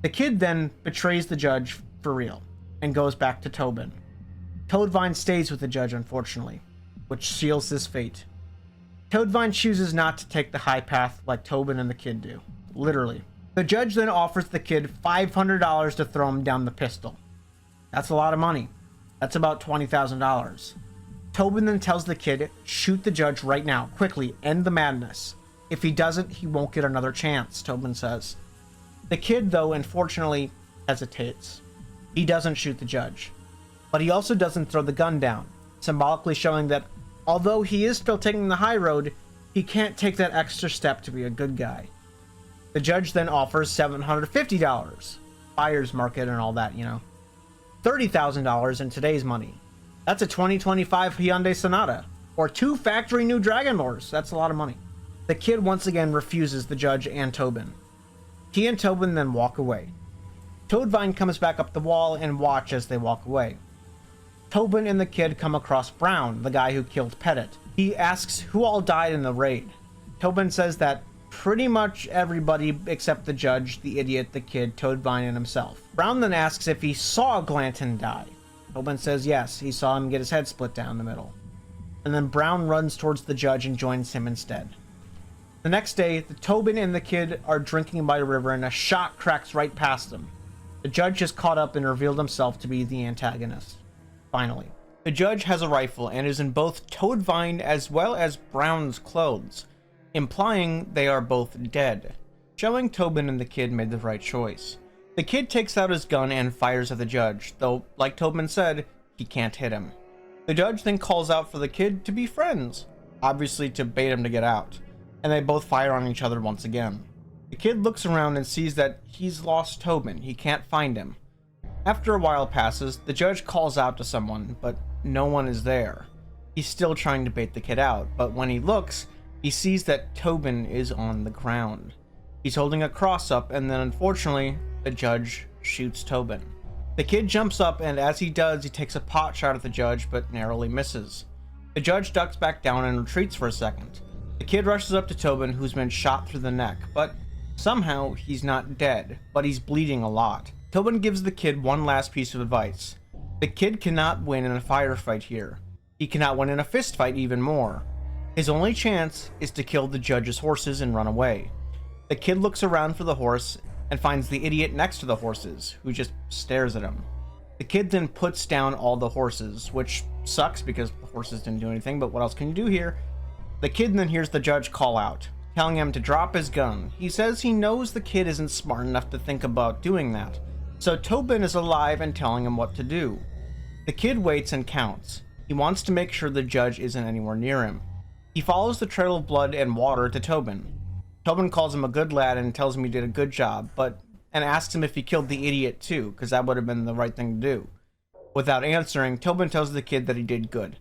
The kid then betrays the judge for real, and goes back to Tobin. Toadvine stays with the judge, unfortunately, which seals his fate. Toadvine chooses not to take the high path like Tobin and the kid do. Literally. The judge then offers the kid $500 to throw him down the pistol. That's a lot of money. That's about $20,000. Tobin then tells the kid, "Shoot the judge right now, quickly, end the madness. If he doesn't, he won't get another chance," Tobin says. The kid, though, unfortunately, hesitates. He doesn't shoot the judge. But he also doesn't throw the gun down, symbolically showing that although he is still taking the high road, he can't take that extra step to be a good guy. The judge then offers $750. Buyer's market and all that, you know. $30,000 in today's money. That's a 2025 Hyundai Sonata. Or 2 factory new Dragon Lores. That's a lot of money. The kid once again refuses the judge and Tobin. He and Tobin then walk away. Toadvine comes back up the wall and watch as they walk away. Tobin and the kid come across Brown, the guy who killed Pettit. He asks who all died in the raid. Tobin says that pretty much everybody except the judge, the idiot, the kid, Toadvine, and himself. Brown then asks if he saw Glanton die. Tobin says yes, he saw him get his head split down the middle. And then Brown runs towards the judge and joins him instead. The next day, the Tobin and the kid are drinking by the river and a shot cracks right past them. The judge is caught up and revealed himself to be the antagonist. Finally, the judge has a rifle and is in both Toadvine as well as Brown's clothes, implying they are both dead, showing Tobin and the kid made the right choice. The kid takes out his gun and fires at the judge, though, like Tobin said, he can't hit him. The judge then calls out for the kid to be friends, obviously to bait him to get out, and they both fire on each other once again. The kid looks around and sees that he's lost Tobin. He can't find him. After a while passes, the judge calls out to someone, but no one is there. He's still trying to bait the kid out, but when he looks, he sees that Tobin is on the ground. He's holding a cross up, and then unfortunately, the judge shoots Tobin. The kid jumps up, and as he does, he takes a pot shot at the judge, but narrowly misses. The judge ducks back down and retreats for a second. The kid rushes up to Tobin, who's been shot through the neck, but somehow he's not dead, but he's bleeding a lot. Tobin gives the kid one last piece of advice. The kid cannot win in a firefight here. He cannot win in a fistfight even more. His only chance is to kill the judge's horses and run away. The kid looks around for the horse and finds the idiot next to the horses, who just stares at him. The kid then puts down all the horses, which sucks because the horses didn't do anything, but what else can you do here? The kid then hears the judge call out, telling him to drop his gun. He says he knows the kid isn't smart enough to think about doing that, so Tobin is alive and telling him what to do. The kid waits and counts. He wants to make sure the judge isn't anywhere near him. He follows the trail of blood and water to Tobin. Tobin calls him a good lad and tells him he did a good job, and asks him if he killed the idiot too, because that would have been the right thing to do. Without answering, Tobin tells the kid that he did good.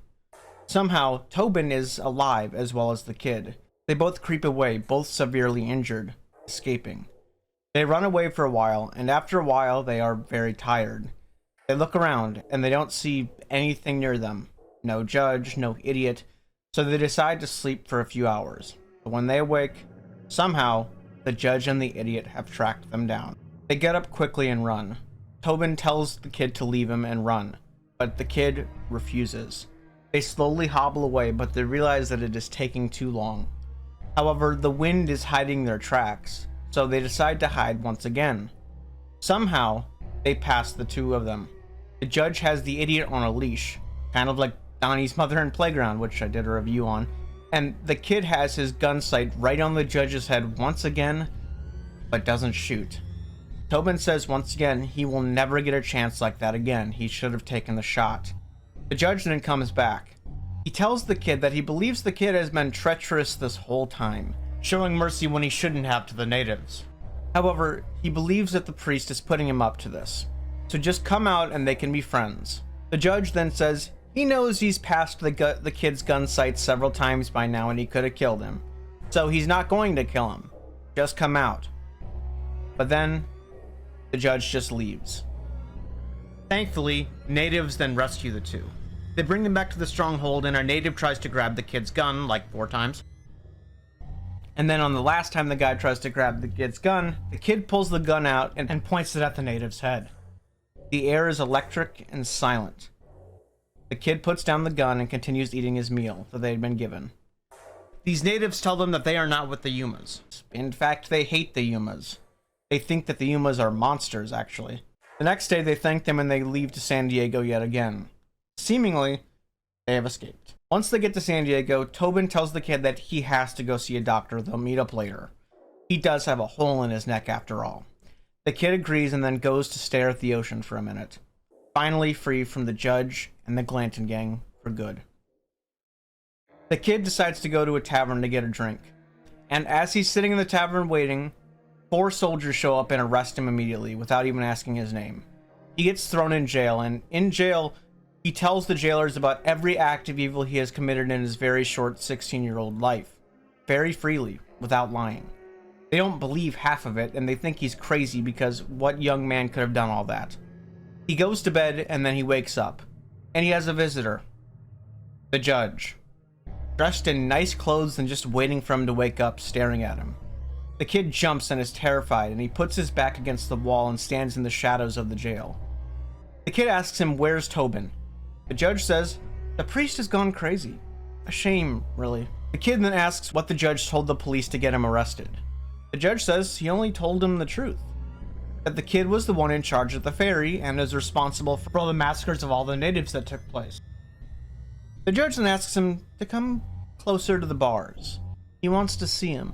Somehow, Tobin is alive as well as the kid. They both creep away, both severely injured, escaping. They run away for a while, and after a while they are very tired. They look around, and they don't see anything near them. No judge, no idiot, so they decide to sleep for a few hours. But when they awake, somehow, the judge and the idiot have tracked them down. They get up quickly and run. Tobin tells the kid to leave him and run, but the kid refuses. They slowly hobble away, but they realize that it is taking too long. However, the wind is hiding their tracks, so they decide to hide once again. Somehow, they pass the two of them. The judge has the idiot on a leash, kind of like Donnie's mother in Playground, which I did a review on, and the kid has his gun sight right on the judge's head once again, but doesn't shoot. Tobin says once again he will never get a chance like that again. He should have taken the shot. The judge then comes back. He tells the kid that he believes the kid has been treacherous this whole time, showing mercy when he shouldn't have to the natives. However, he believes that the priest is putting him up to this, so just come out and they can be friends. The judge then says he knows he's passed the kid's gun sight several times by now and he could have killed him, so he's not going to kill him. Just come out. But then, the judge just leaves. Thankfully, natives then rescue the two. They bring them back to the stronghold and a native tries to grab the kid's gun like 4 times. And then on the last time the guy tries to grab the kid's gun, the kid pulls the gun out and points it at the native's head. The air is electric and silent. The kid puts down the gun and continues eating his meal that they had been given. These natives tell them that they are not with the Yumas. In fact, they hate the Yumas. They think that the Yumas are monsters, actually. The next day, they thank them and they leave to San Diego yet again. Seemingly, they have escaped. Once they get to San Diego, Tobin tells the kid that he has to go see a doctor. They'll meet up later. He does have a hole in his neck after all. The kid agrees and then goes to stare at the ocean for a minute. Finally free from the judge and the Glanton gang for good. The kid decides to go to a tavern to get a drink. And as he's sitting in the tavern waiting, 4 soldiers show up and arrest him immediately without even asking his name. He gets thrown in jail, and in jail, he tells the jailers about every act of evil he has committed in his very short 16-year-old life, very freely, without lying. They don't believe half of it, and they think he's crazy because what young man could have done all that? He goes to bed, and then he wakes up, and he has a visitor. The judge. Dressed in nice clothes and just waiting for him to wake up, staring at him. The kid jumps and is terrified, and he puts his back against the wall and stands in the shadows of the jail. The kid asks him, "Where's Tobin?" The judge says, "The priest has gone crazy." A shame, really. The kid then asks what the judge told the police to get him arrested. The judge says he only told him the truth. that the kid was the one in charge of the ferry and is responsible for all the massacres of all the natives that took place. The judge then asks him to come closer to the bars. He wants to see him.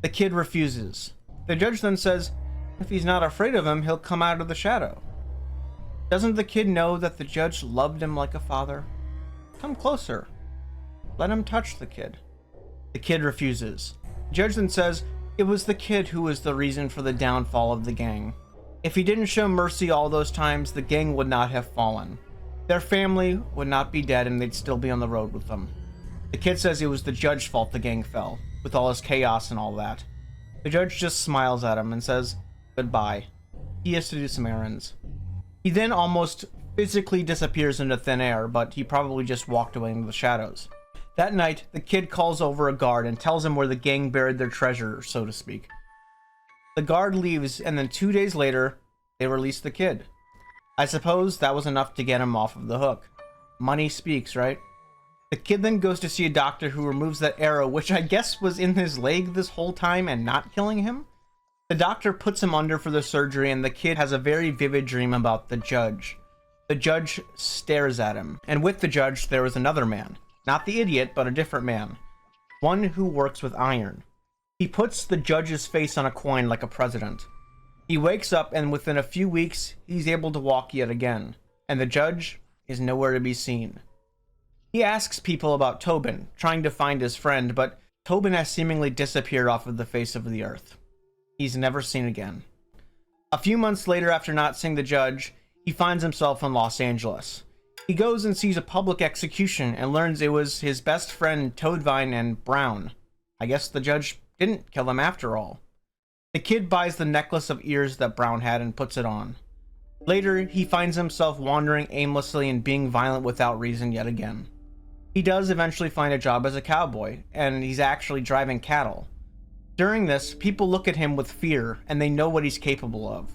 The kid refuses. The judge then says if he's not afraid of him, he'll come out of the shadow. Doesn't the kid know that the judge loved him like a father? Come closer. Let him touch the kid. The kid refuses. The judge then says it was the kid who was the reason for the downfall of the gang. If he didn't show mercy all those times, the gang would not have fallen. Their family would not be dead and they'd still be on the road with them. The kid says it was the judge's fault the gang fell, with all his chaos and all that. The judge just smiles at him and says goodbye. He has to do some errands. He then almost physically disappears into thin air, but he probably just walked away into the shadows. That night, the kid calls over a guard and tells him where the gang buried their treasure, so to speak. The guard leaves, and then 2 days later, they release the kid. I suppose that was enough to get him off of the hook. Money speaks, right? The kid then goes to see a doctor who removes that arrow, which I guess was in his leg this whole time and not killing him. The doctor puts him under for the surgery, and the kid has a very vivid dream about the judge. The judge stares at him, and with the judge there was another man. Not the idiot, but a different man. One who works with iron. He puts the judge's face on a coin like a president. He wakes up, and within a few weeks, he's able to walk yet again. And the judge is nowhere to be seen. He asks people about Tobin, trying to find his friend, but Tobin has seemingly disappeared off of the face of the earth. He's never seen again. A few months later, after not seeing the judge, he finds himself in Los Angeles. He goes and sees a public execution and learns it was his best friend Toadvine and Brown. I guess the judge didn't kill him after all. The kid buys the necklace of ears that Brown had and puts it on. Later, he finds himself wandering aimlessly and being violent without reason yet again. He does eventually find a job as a cowboy, and he's actually driving cattle. During this, people look at him with fear, and they know what he's capable of.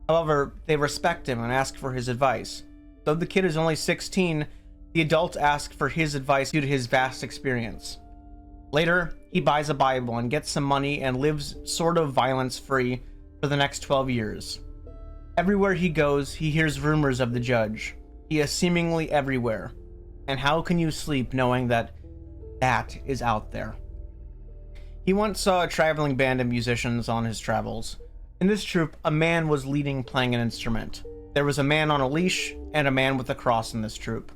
However, they respect him and ask for his advice. Though the kid is only 16, the adults ask for his advice due to his vast experience. Later, he buys a Bible and gets some money and lives sort of violence-free for the next 12 years. Everywhere he goes, he hears rumors of the judge. He is seemingly everywhere. And how can you sleep knowing that that is out there? He once saw a traveling band of musicians on his travels. In this troupe, a man was leading playing an instrument. There was a man on a leash and a man with a cross in this troupe.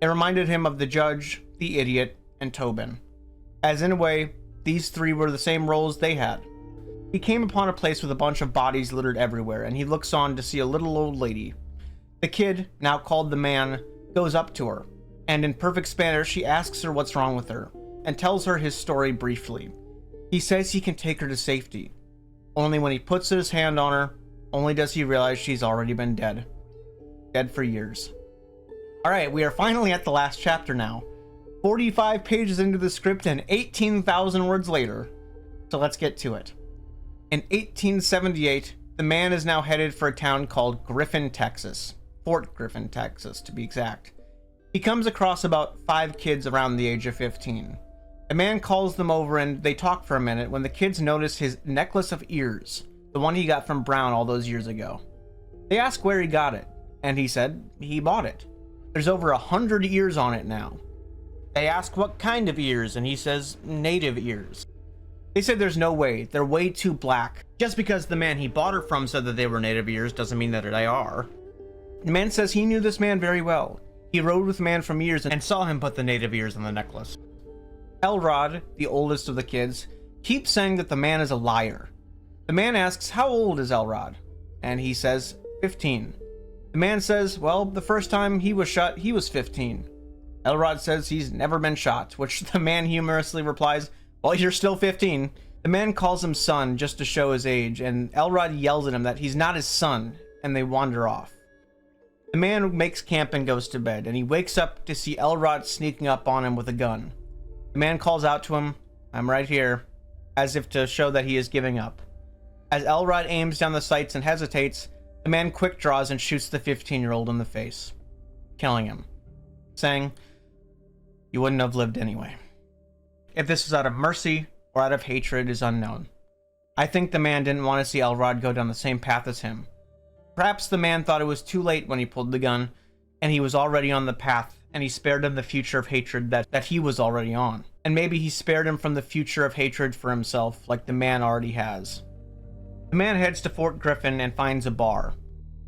It reminded him of the judge, the idiot, and Tobin. As in a way, these three were the same roles they had. He came upon a place with a bunch of bodies littered everywhere, and he looks on to see a little old lady. The kid, now called the man, goes up to her, and in perfect Spanish, he asks her what's wrong with her, and tells her his story briefly. He says he can take her to safety. Only when he puts his hand on her, only does he realize she's already been dead. Dead for years. Alright, we are finally at the last chapter now. 45 pages into the script and 18,000 words later. So let's get to it. In 1878, the man is now headed for a town called Griffin, Texas. Fort Griffin, Texas, to be exact. He comes across about 5 kids around the age of 15. The man calls them over and they talk for a minute when the kids notice his necklace of ears, the one he got from Brown all those years ago. They ask where he got it, and he said he bought it. There's over 100 ears on it now. They ask what kind of ears, and he says native ears. They say there's no way, they're way too black. Just because the man he bought her from said that they were native ears doesn't mean that they are. The man says he knew this man very well. He rode with the man for years and saw him put the native ears on the necklace. Elrod, the oldest of the kids, keeps saying that the man is a liar. The man asks, how old is Elrod? And he says, 15. The man says, well, the first time he was shot, he was 15. Elrod says he's never been shot, which the man humorously replies, well, you're still 15. The man calls him son just to show his age, and Elrod yells at him that he's not his son, and they wander off. The man makes camp and goes to bed, and he wakes up to see Elrod sneaking up on him with a gun. The man calls out to him, I'm right here, as if to show that he is giving up. As Elrod aims down the sights and hesitates, the man quick draws and shoots the 15-year-old in the face, killing him, saying, you wouldn't have lived anyway. If this was out of mercy or out of hatred is unknown. I think the man didn't want to see Elrod go down the same path as him. Perhaps the man thought it was too late when he pulled the gun, and he was already on the path, and he spared him the future of hatred that he was already on. And maybe he spared him from the future of hatred for himself, like the man already has. The man heads to Fort Griffin and finds a bar.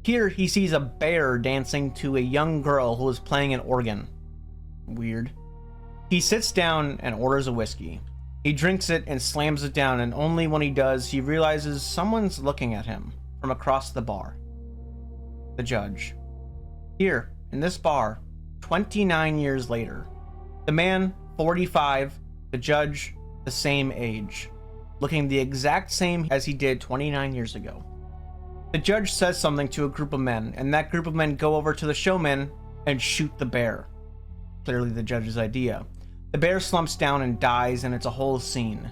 Here, he sees a bear dancing to a young girl who is playing an organ. Weird. He sits down and orders a whiskey. He drinks it and slams it down, and only when he does, he realizes someone's looking at him from across the bar. The judge. Here, in this bar, 29 years later. The man, 45, the judge, the same age, looking the exact same as he did 29 years ago. The judge says something to a group of men, and that group of men go over to the showman and shoot the bear. Clearly the judge's idea. The bear slumps down and dies, and it's a whole scene.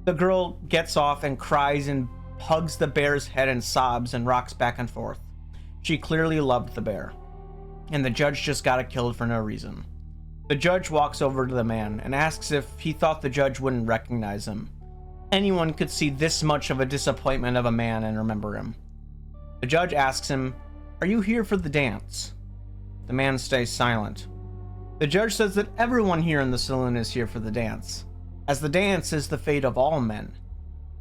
The girl gets off and cries and hugs the bear's head and sobs and rocks back and forth. She clearly loved the bear. And the judge just got it killed for no reason. The judge walks over to the man and asks if he thought the judge wouldn't recognize him. Anyone could see this much of a disappointment of a man and remember him. The judge asks him, "Are you here for the dance?" The man stays silent. The judge says that everyone here in the saloon is here for the dance, as the dance is the fate of all men.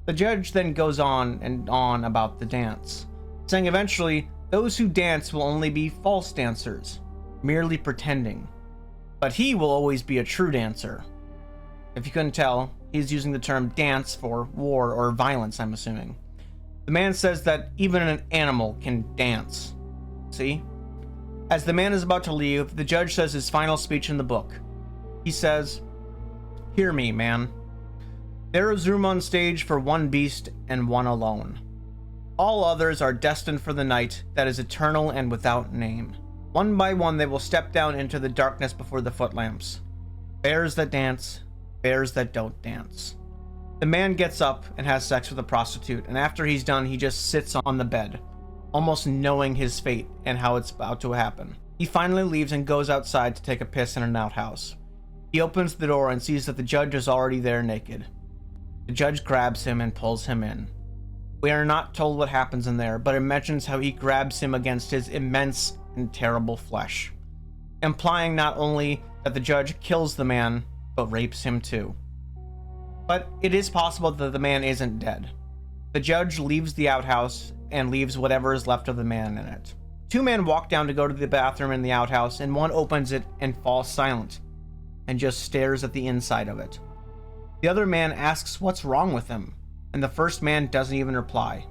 The judge then goes on and on about the dance, saying eventually those who dance will only be false dancers, merely pretending. But he will always be a true dancer. If you couldn't tell, he's using the term dance for war or violence, I'm assuming. The man says that even an animal can dance. See? As the man is about to leave, the judge says his final speech in the book. He says, "Hear me, man. There is room on stage for one beast and one alone. All others are destined for the night that is eternal and without name. One by one they will step down into the darkness before the footlamps. Bears that dance, bears that don't dance." The man gets up and has sex with a prostitute, and after he's done, he just sits on the bed, almost knowing his fate and how it's about to happen. He finally leaves and goes outside to take a piss in an outhouse. He opens the door and sees that the judge is already there naked. The judge grabs him and pulls him in. We are not told what happens in there, but it mentions how he grabs him against his immense and terrible flesh, implying not only that the judge kills the man, but rapes him too. But it is possible that the man isn't dead. The judge leaves the outhouse and leaves whatever is left of the man in it. Two men walk down to go to the bathroom in the outhouse, and one opens it and falls silent, and just stares at the inside of it. The other man asks what's wrong with him, and the first man doesn't even reply,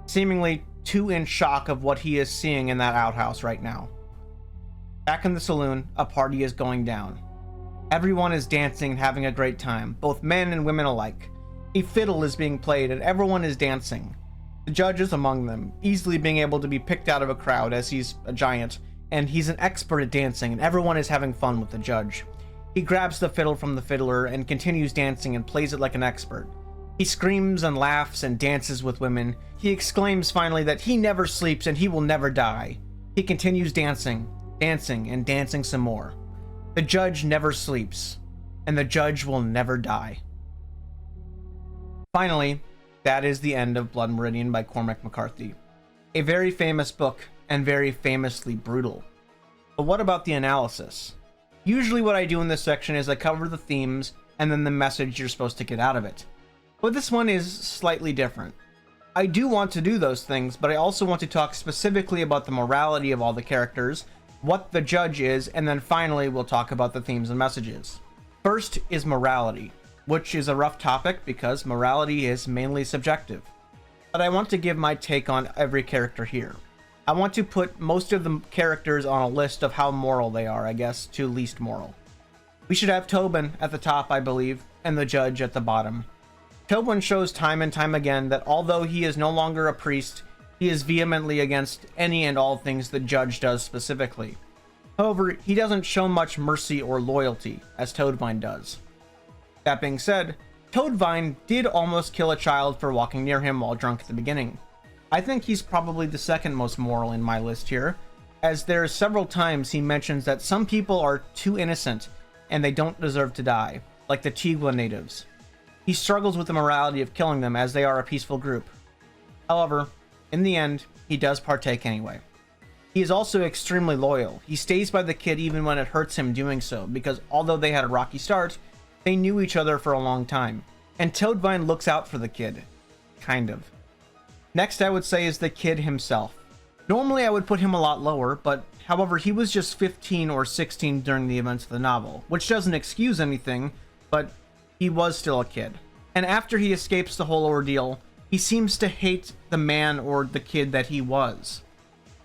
seemingly too in shock of what he is seeing in that outhouse right now. Back in the saloon, a party is going down. Everyone is dancing and having a great time, both men and women alike. A fiddle is being played and everyone is dancing. The judge is among them, easily being able to be picked out of a crowd as he's a giant, and he's an expert at dancing, and everyone is having fun with the judge. He grabs the fiddle from the fiddler and continues dancing and plays it like an expert. He screams and laughs and dances with women. He exclaims finally that he never sleeps and he will never die. He continues dancing, dancing, and dancing some more. The judge never sleeps, and the judge will never die. Finally, that is the end of Blood Meridian by Cormac McCarthy. A very famous book, and very famously brutal. But what about the analysis? Usually what I do in this section is I cover the themes, and then the message you're supposed to get out of it. But this one is slightly different. I do want to do those things, but I also want to talk specifically about the morality of all the characters, what the judge is, and then finally we'll talk about the themes and messages. First is morality, which is a rough topic because morality is mainly subjective. But I want to give my take on every character here. I want to put most of the characters on a list of how moral they are, I guess, to least moral. We should have Tobin at the top, I believe, and the judge at the bottom. Tobin shows time and time again that although he is no longer a priest, he is vehemently against any and all things the judge does specifically. However, he doesn't show much mercy or loyalty, as Toadvine does. That being said, Toadvine did almost kill a child for walking near him while drunk at the beginning. I think he's probably the second most moral in my list here, as there are several times he mentions that some people are too innocent and they don't deserve to die, like the Tigwa natives. He struggles with the morality of killing them as they are a peaceful group. However, in the end, he does partake anyway. He is also extremely loyal. He stays by the kid even when it hurts him doing so, because although they had a rocky start, they knew each other for a long time. And Toadvine looks out for the kid. Kind of. Next I would say is the kid himself. Normally I would put him a lot lower, but however he was just 15 or 16 during the events of the novel, which doesn't excuse anything, but he was still a kid. And after he escapes the whole ordeal, he seems to hate the man or the kid that he was.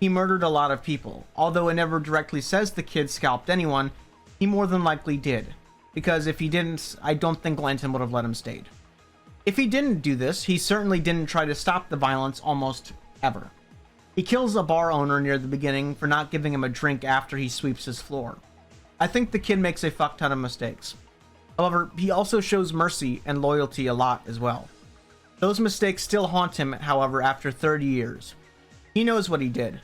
He murdered a lot of people. Although it never directly says the kid scalped anyone, he more than likely did. Because if he didn't, I don't think Glanton would have let him stay. If he didn't do this, he certainly didn't try to stop the violence almost ever. He kills a bar owner near the beginning for not giving him a drink after he sweeps his floor. I think the kid makes a fuck ton of mistakes. However, he also shows mercy and loyalty a lot as well. Those mistakes still haunt him, however, after 30 years. He knows what he did.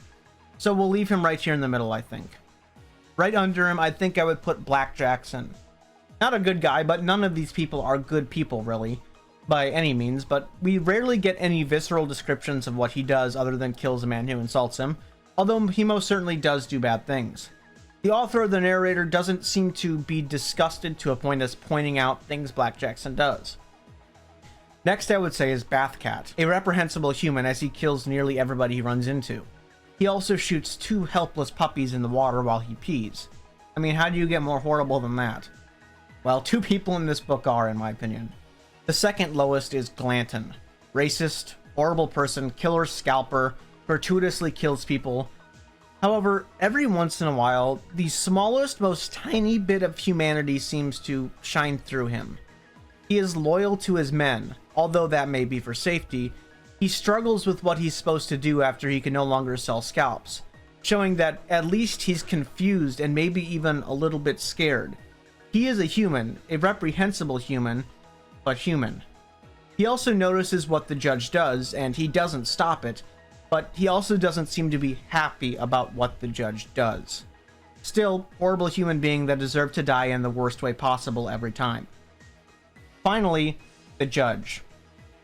So we'll leave him right here in the middle, I think. Right under him, I think I would put Black Jackson. Not a good guy, but none of these people are good people, really. By any means, but we rarely get any visceral descriptions of what he does other than kills a man who insults him, although he most certainly does do bad things. The author or the narrator doesn't seem to be disgusted to a point as pointing out things Black Jackson does. Next I would say is Bathcat, a reprehensible human as he kills nearly everybody he runs into. He also shoots 2 helpless puppies in the water while he pees. I mean, how do you get more horrible than that? Well, 2 people in this book are, in my opinion. The second lowest is Glanton. Racist, horrible person, killer, scalper, gratuitously kills people. However, every once in a while, the smallest, most tiny bit of humanity seems to shine through him. He is loyal to his men, although that may be for safety. He struggles with what he's supposed to do after he can no longer sell scalps, showing that at least he's confused and maybe even a little bit scared. He is a human, a reprehensible human, but human. He also notices what the judge does, and he doesn't stop it, but he also doesn't seem to be happy about what the judge does. Still, horrible human being that deserved to die in the worst way possible every time. Finally, the judge.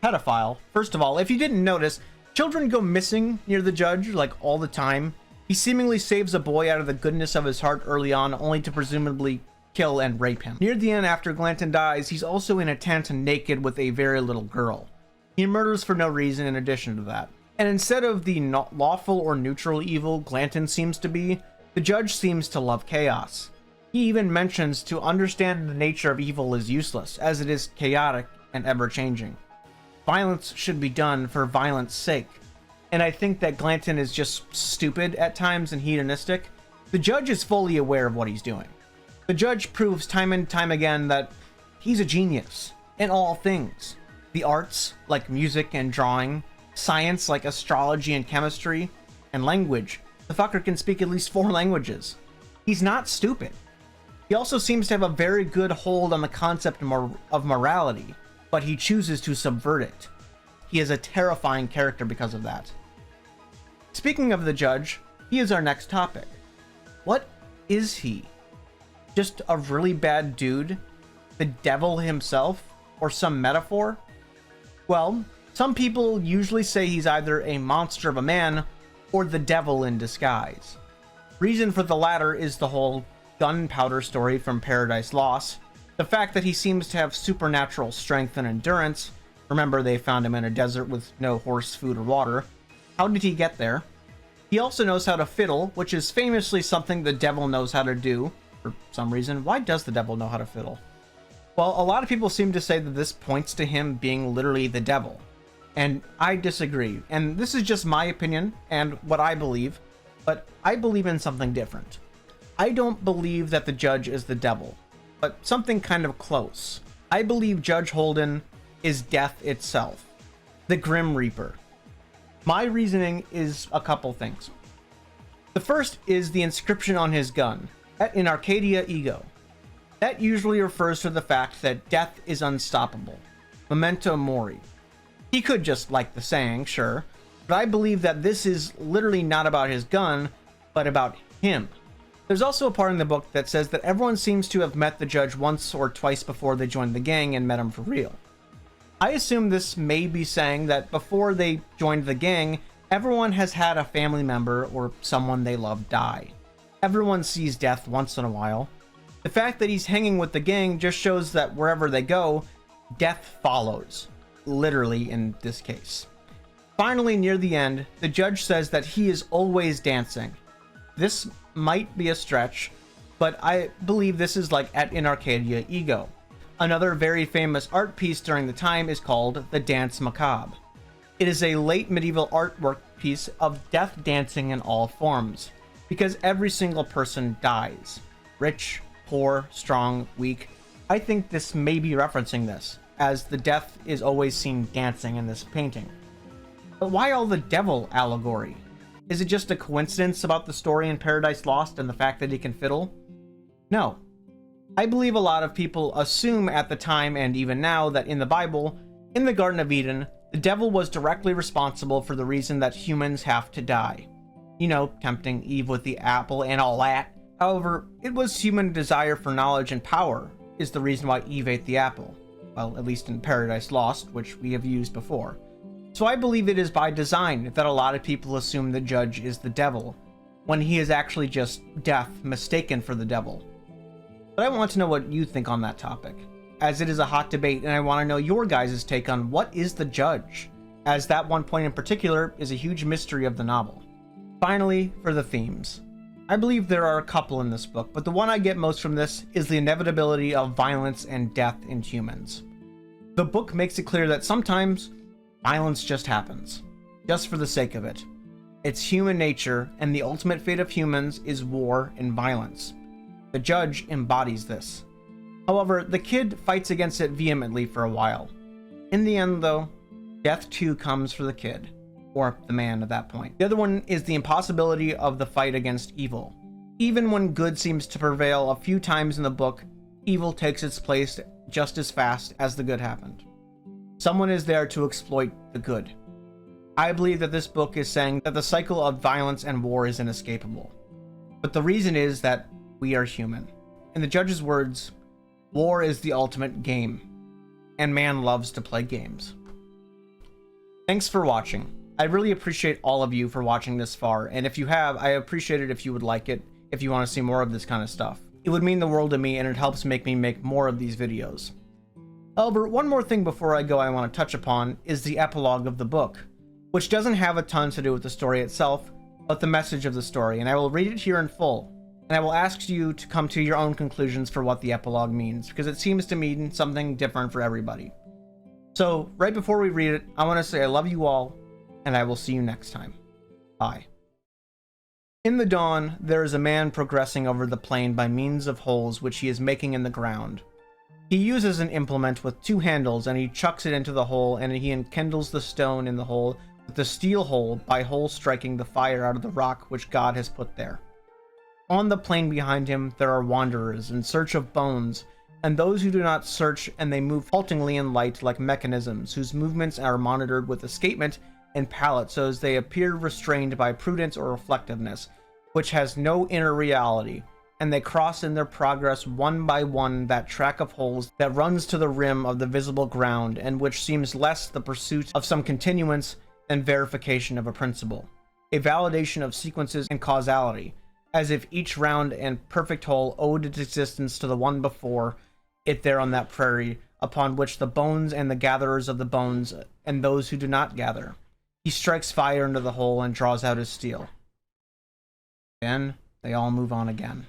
Pedophile. First of all, if you didn't notice, children go missing near the judge, like, all the time. He seemingly saves a boy out of the goodness of his heart early on, only to presumably kill and rape him. Near the end, after Glanton dies, he's also in a tent naked with a very little girl. He murders for no reason in addition to that. And instead of the lawful or neutral evil Glanton seems to be, the judge seems to love chaos. He even mentions to understand the nature of evil is useless, as it is chaotic and ever-changing. Violence should be done for violence sake. And I think that Glanton is just stupid at times and hedonistic. The judge is fully aware of what he's doing. The judge proves time and time again that he's a genius in all things. The arts, like music and drawing, science, like astrology and chemistry, and language. The fucker can speak at least 4 languages. He's not stupid. He also seems to have a very good hold on the concept of morality, but he chooses to subvert it. He is a terrifying character because of that. Speaking of the judge, he is our next topic. What is he? Just a really bad dude? The devil himself? Or some metaphor? Well, some people usually say he's either a monster of a man or the devil in disguise. Reason for the latter is the whole gunpowder story from Paradise Lost. The fact that he seems to have supernatural strength and endurance. Remember, they found him in a desert with no horse, food, or water. How did he get there? He also knows how to fiddle, which is famously something the devil knows how to do. For some reason. Why does the devil know how to fiddle? Well, a lot of people seem to say that this points to him being literally the devil. And I disagree. And this is just my opinion and what I believe. But I believe in something different. I don't believe that the judge is the devil, but something kind of close. I believe Judge Holden is death itself, the Grim Reaper. My reasoning is a couple things. The first is the inscription on his gun, in Arcadia Ego. That usually refers to the fact that death is unstoppable. Memento mori. He could just like the saying, sure, but I believe that this is literally not about his gun, but about him. There's also a part in the book that says that everyone seems to have met the judge once or twice before they joined the gang and met him for real. I assume this may be saying that before they joined the gang, everyone has had a family member or someone they love die. Everyone sees death once in a while. The fact that he's hanging with the gang just shows that wherever they go, death follows. Literally in this case. Finally, near the end, the judge says that he is always dancing. This might be a stretch, but I believe this is like in Arcadia Ego. Another very famous art piece during the time is called The Dance Macabre. It is a late medieval artwork piece of death dancing in all forms, because every single person dies. Rich, poor, strong, weak. I think this may be referencing this, as the death is always seen dancing in this painting. But why all the devil allegory? Is it just a coincidence about the story in Paradise Lost and the fact that he can fiddle? No. I believe a lot of people assume at the time and even now that in the Bible, in the Garden of Eden, the devil was directly responsible for the reason that humans have to die. You know, tempting Eve with the apple and all that. However, it was human desire for knowledge and power is the reason why Eve ate the apple. Well, at least in Paradise Lost, which we have used before. So I believe it is by design that a lot of people assume the judge is the devil, when he is actually just death mistaken for the devil. But I want to know what you think on that topic, as it is a hot debate and I want to know your guys' take on what is the judge, as that one point in particular is a huge mystery of the novel. Finally, for the themes. I believe there are a couple in this book, but the one I get most from this is the inevitability of violence and death in humans. The book makes it clear that sometimes violence just happens, just for the sake of it. It's human nature, and the ultimate fate of humans is war and violence. The judge embodies this. However, the kid fights against it vehemently for a while. In the end, though, death too comes for the kid. Or the man at that point. The other one is the impossibility of the fight against evil. Even when good seems to prevail a few times in the book, evil takes its place just as fast as the good happened. Someone is there to exploit the good. I believe that this book is saying that the cycle of violence and war is inescapable. But the reason is that we are human. In the judge's words, war is the ultimate game, and man loves to play games. Thanks for watching. I really appreciate all of you for watching this far, and if you have, I appreciate it if you would like it, if you want to see more of this kind of stuff. It would mean the world to me, and it helps make me make more of these videos. However, one more thing before I go I want to touch upon is the epilogue of the book, which doesn't have a ton to do with the story itself, but the message of the story, and I will read it here in full, and I will ask you to come to your own conclusions for what the epilogue means, because it seems to mean something different for everybody. So, right before we read it, I want to say I love you all, and I will see you next time. Bye. In the dawn, there is a man progressing over the plain by means of holes which he is making in the ground. He uses an implement with two handles, and he chucks it into the hole, and he enkindles the stone in the hole with the steel hole by hole striking the fire out of the rock which God has put there. On the plain behind him there are wanderers in search of bones, and those who do not search, and they move haltingly in light like mechanisms whose movements are monitored with escapement and palate so as they appear restrained by prudence or reflectiveness, which has no inner reality, and they cross in their progress one by one that track of holes that runs to the rim of the visible ground, and which seems less the pursuit of some continuance than verification of a principle, a validation of sequences and causality, as if each round and perfect hole owed its existence to the one before it there on that prairie, upon which the bones and the gatherers of the bones and those who do not gather. He strikes fire into the hole and draws out his steel. Then they all move on again.